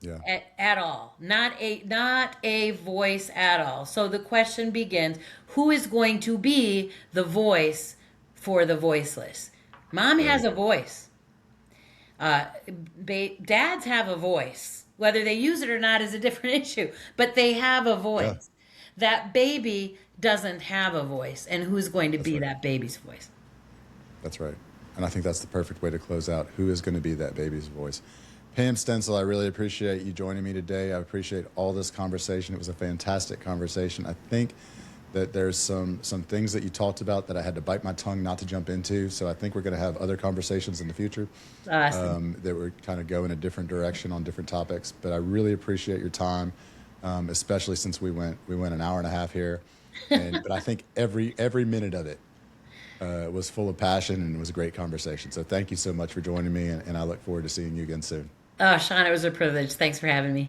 Yeah. At all. Not a voice at all. So the question begins, who is going to be the voice for the voiceless? Mom has a voice. Dads have a voice. Whether they use it or not is a different issue, but they have a voice. Yeah. That baby doesn't have a voice, and who's going to That's be right. that baby's voice? That's right. And I think that's the perfect way to close out. Who is going to be that baby's voice? Pam Stenzel, I really appreciate you joining me today. I appreciate all this conversation. It was a fantastic conversation. I think that there's some things that you talked about that I had to bite my tongue not to jump into. So I think we're going to have other conversations in the future that we're kind of go in a different direction on different topics. But I really appreciate your time, especially since we went an hour and a half here. But I think every minute of it was full of passion, and it was a great conversation. So thank you so much for joining me, and I look forward to seeing you again soon. Oh, Sean, it was a privilege. Thanks for having me.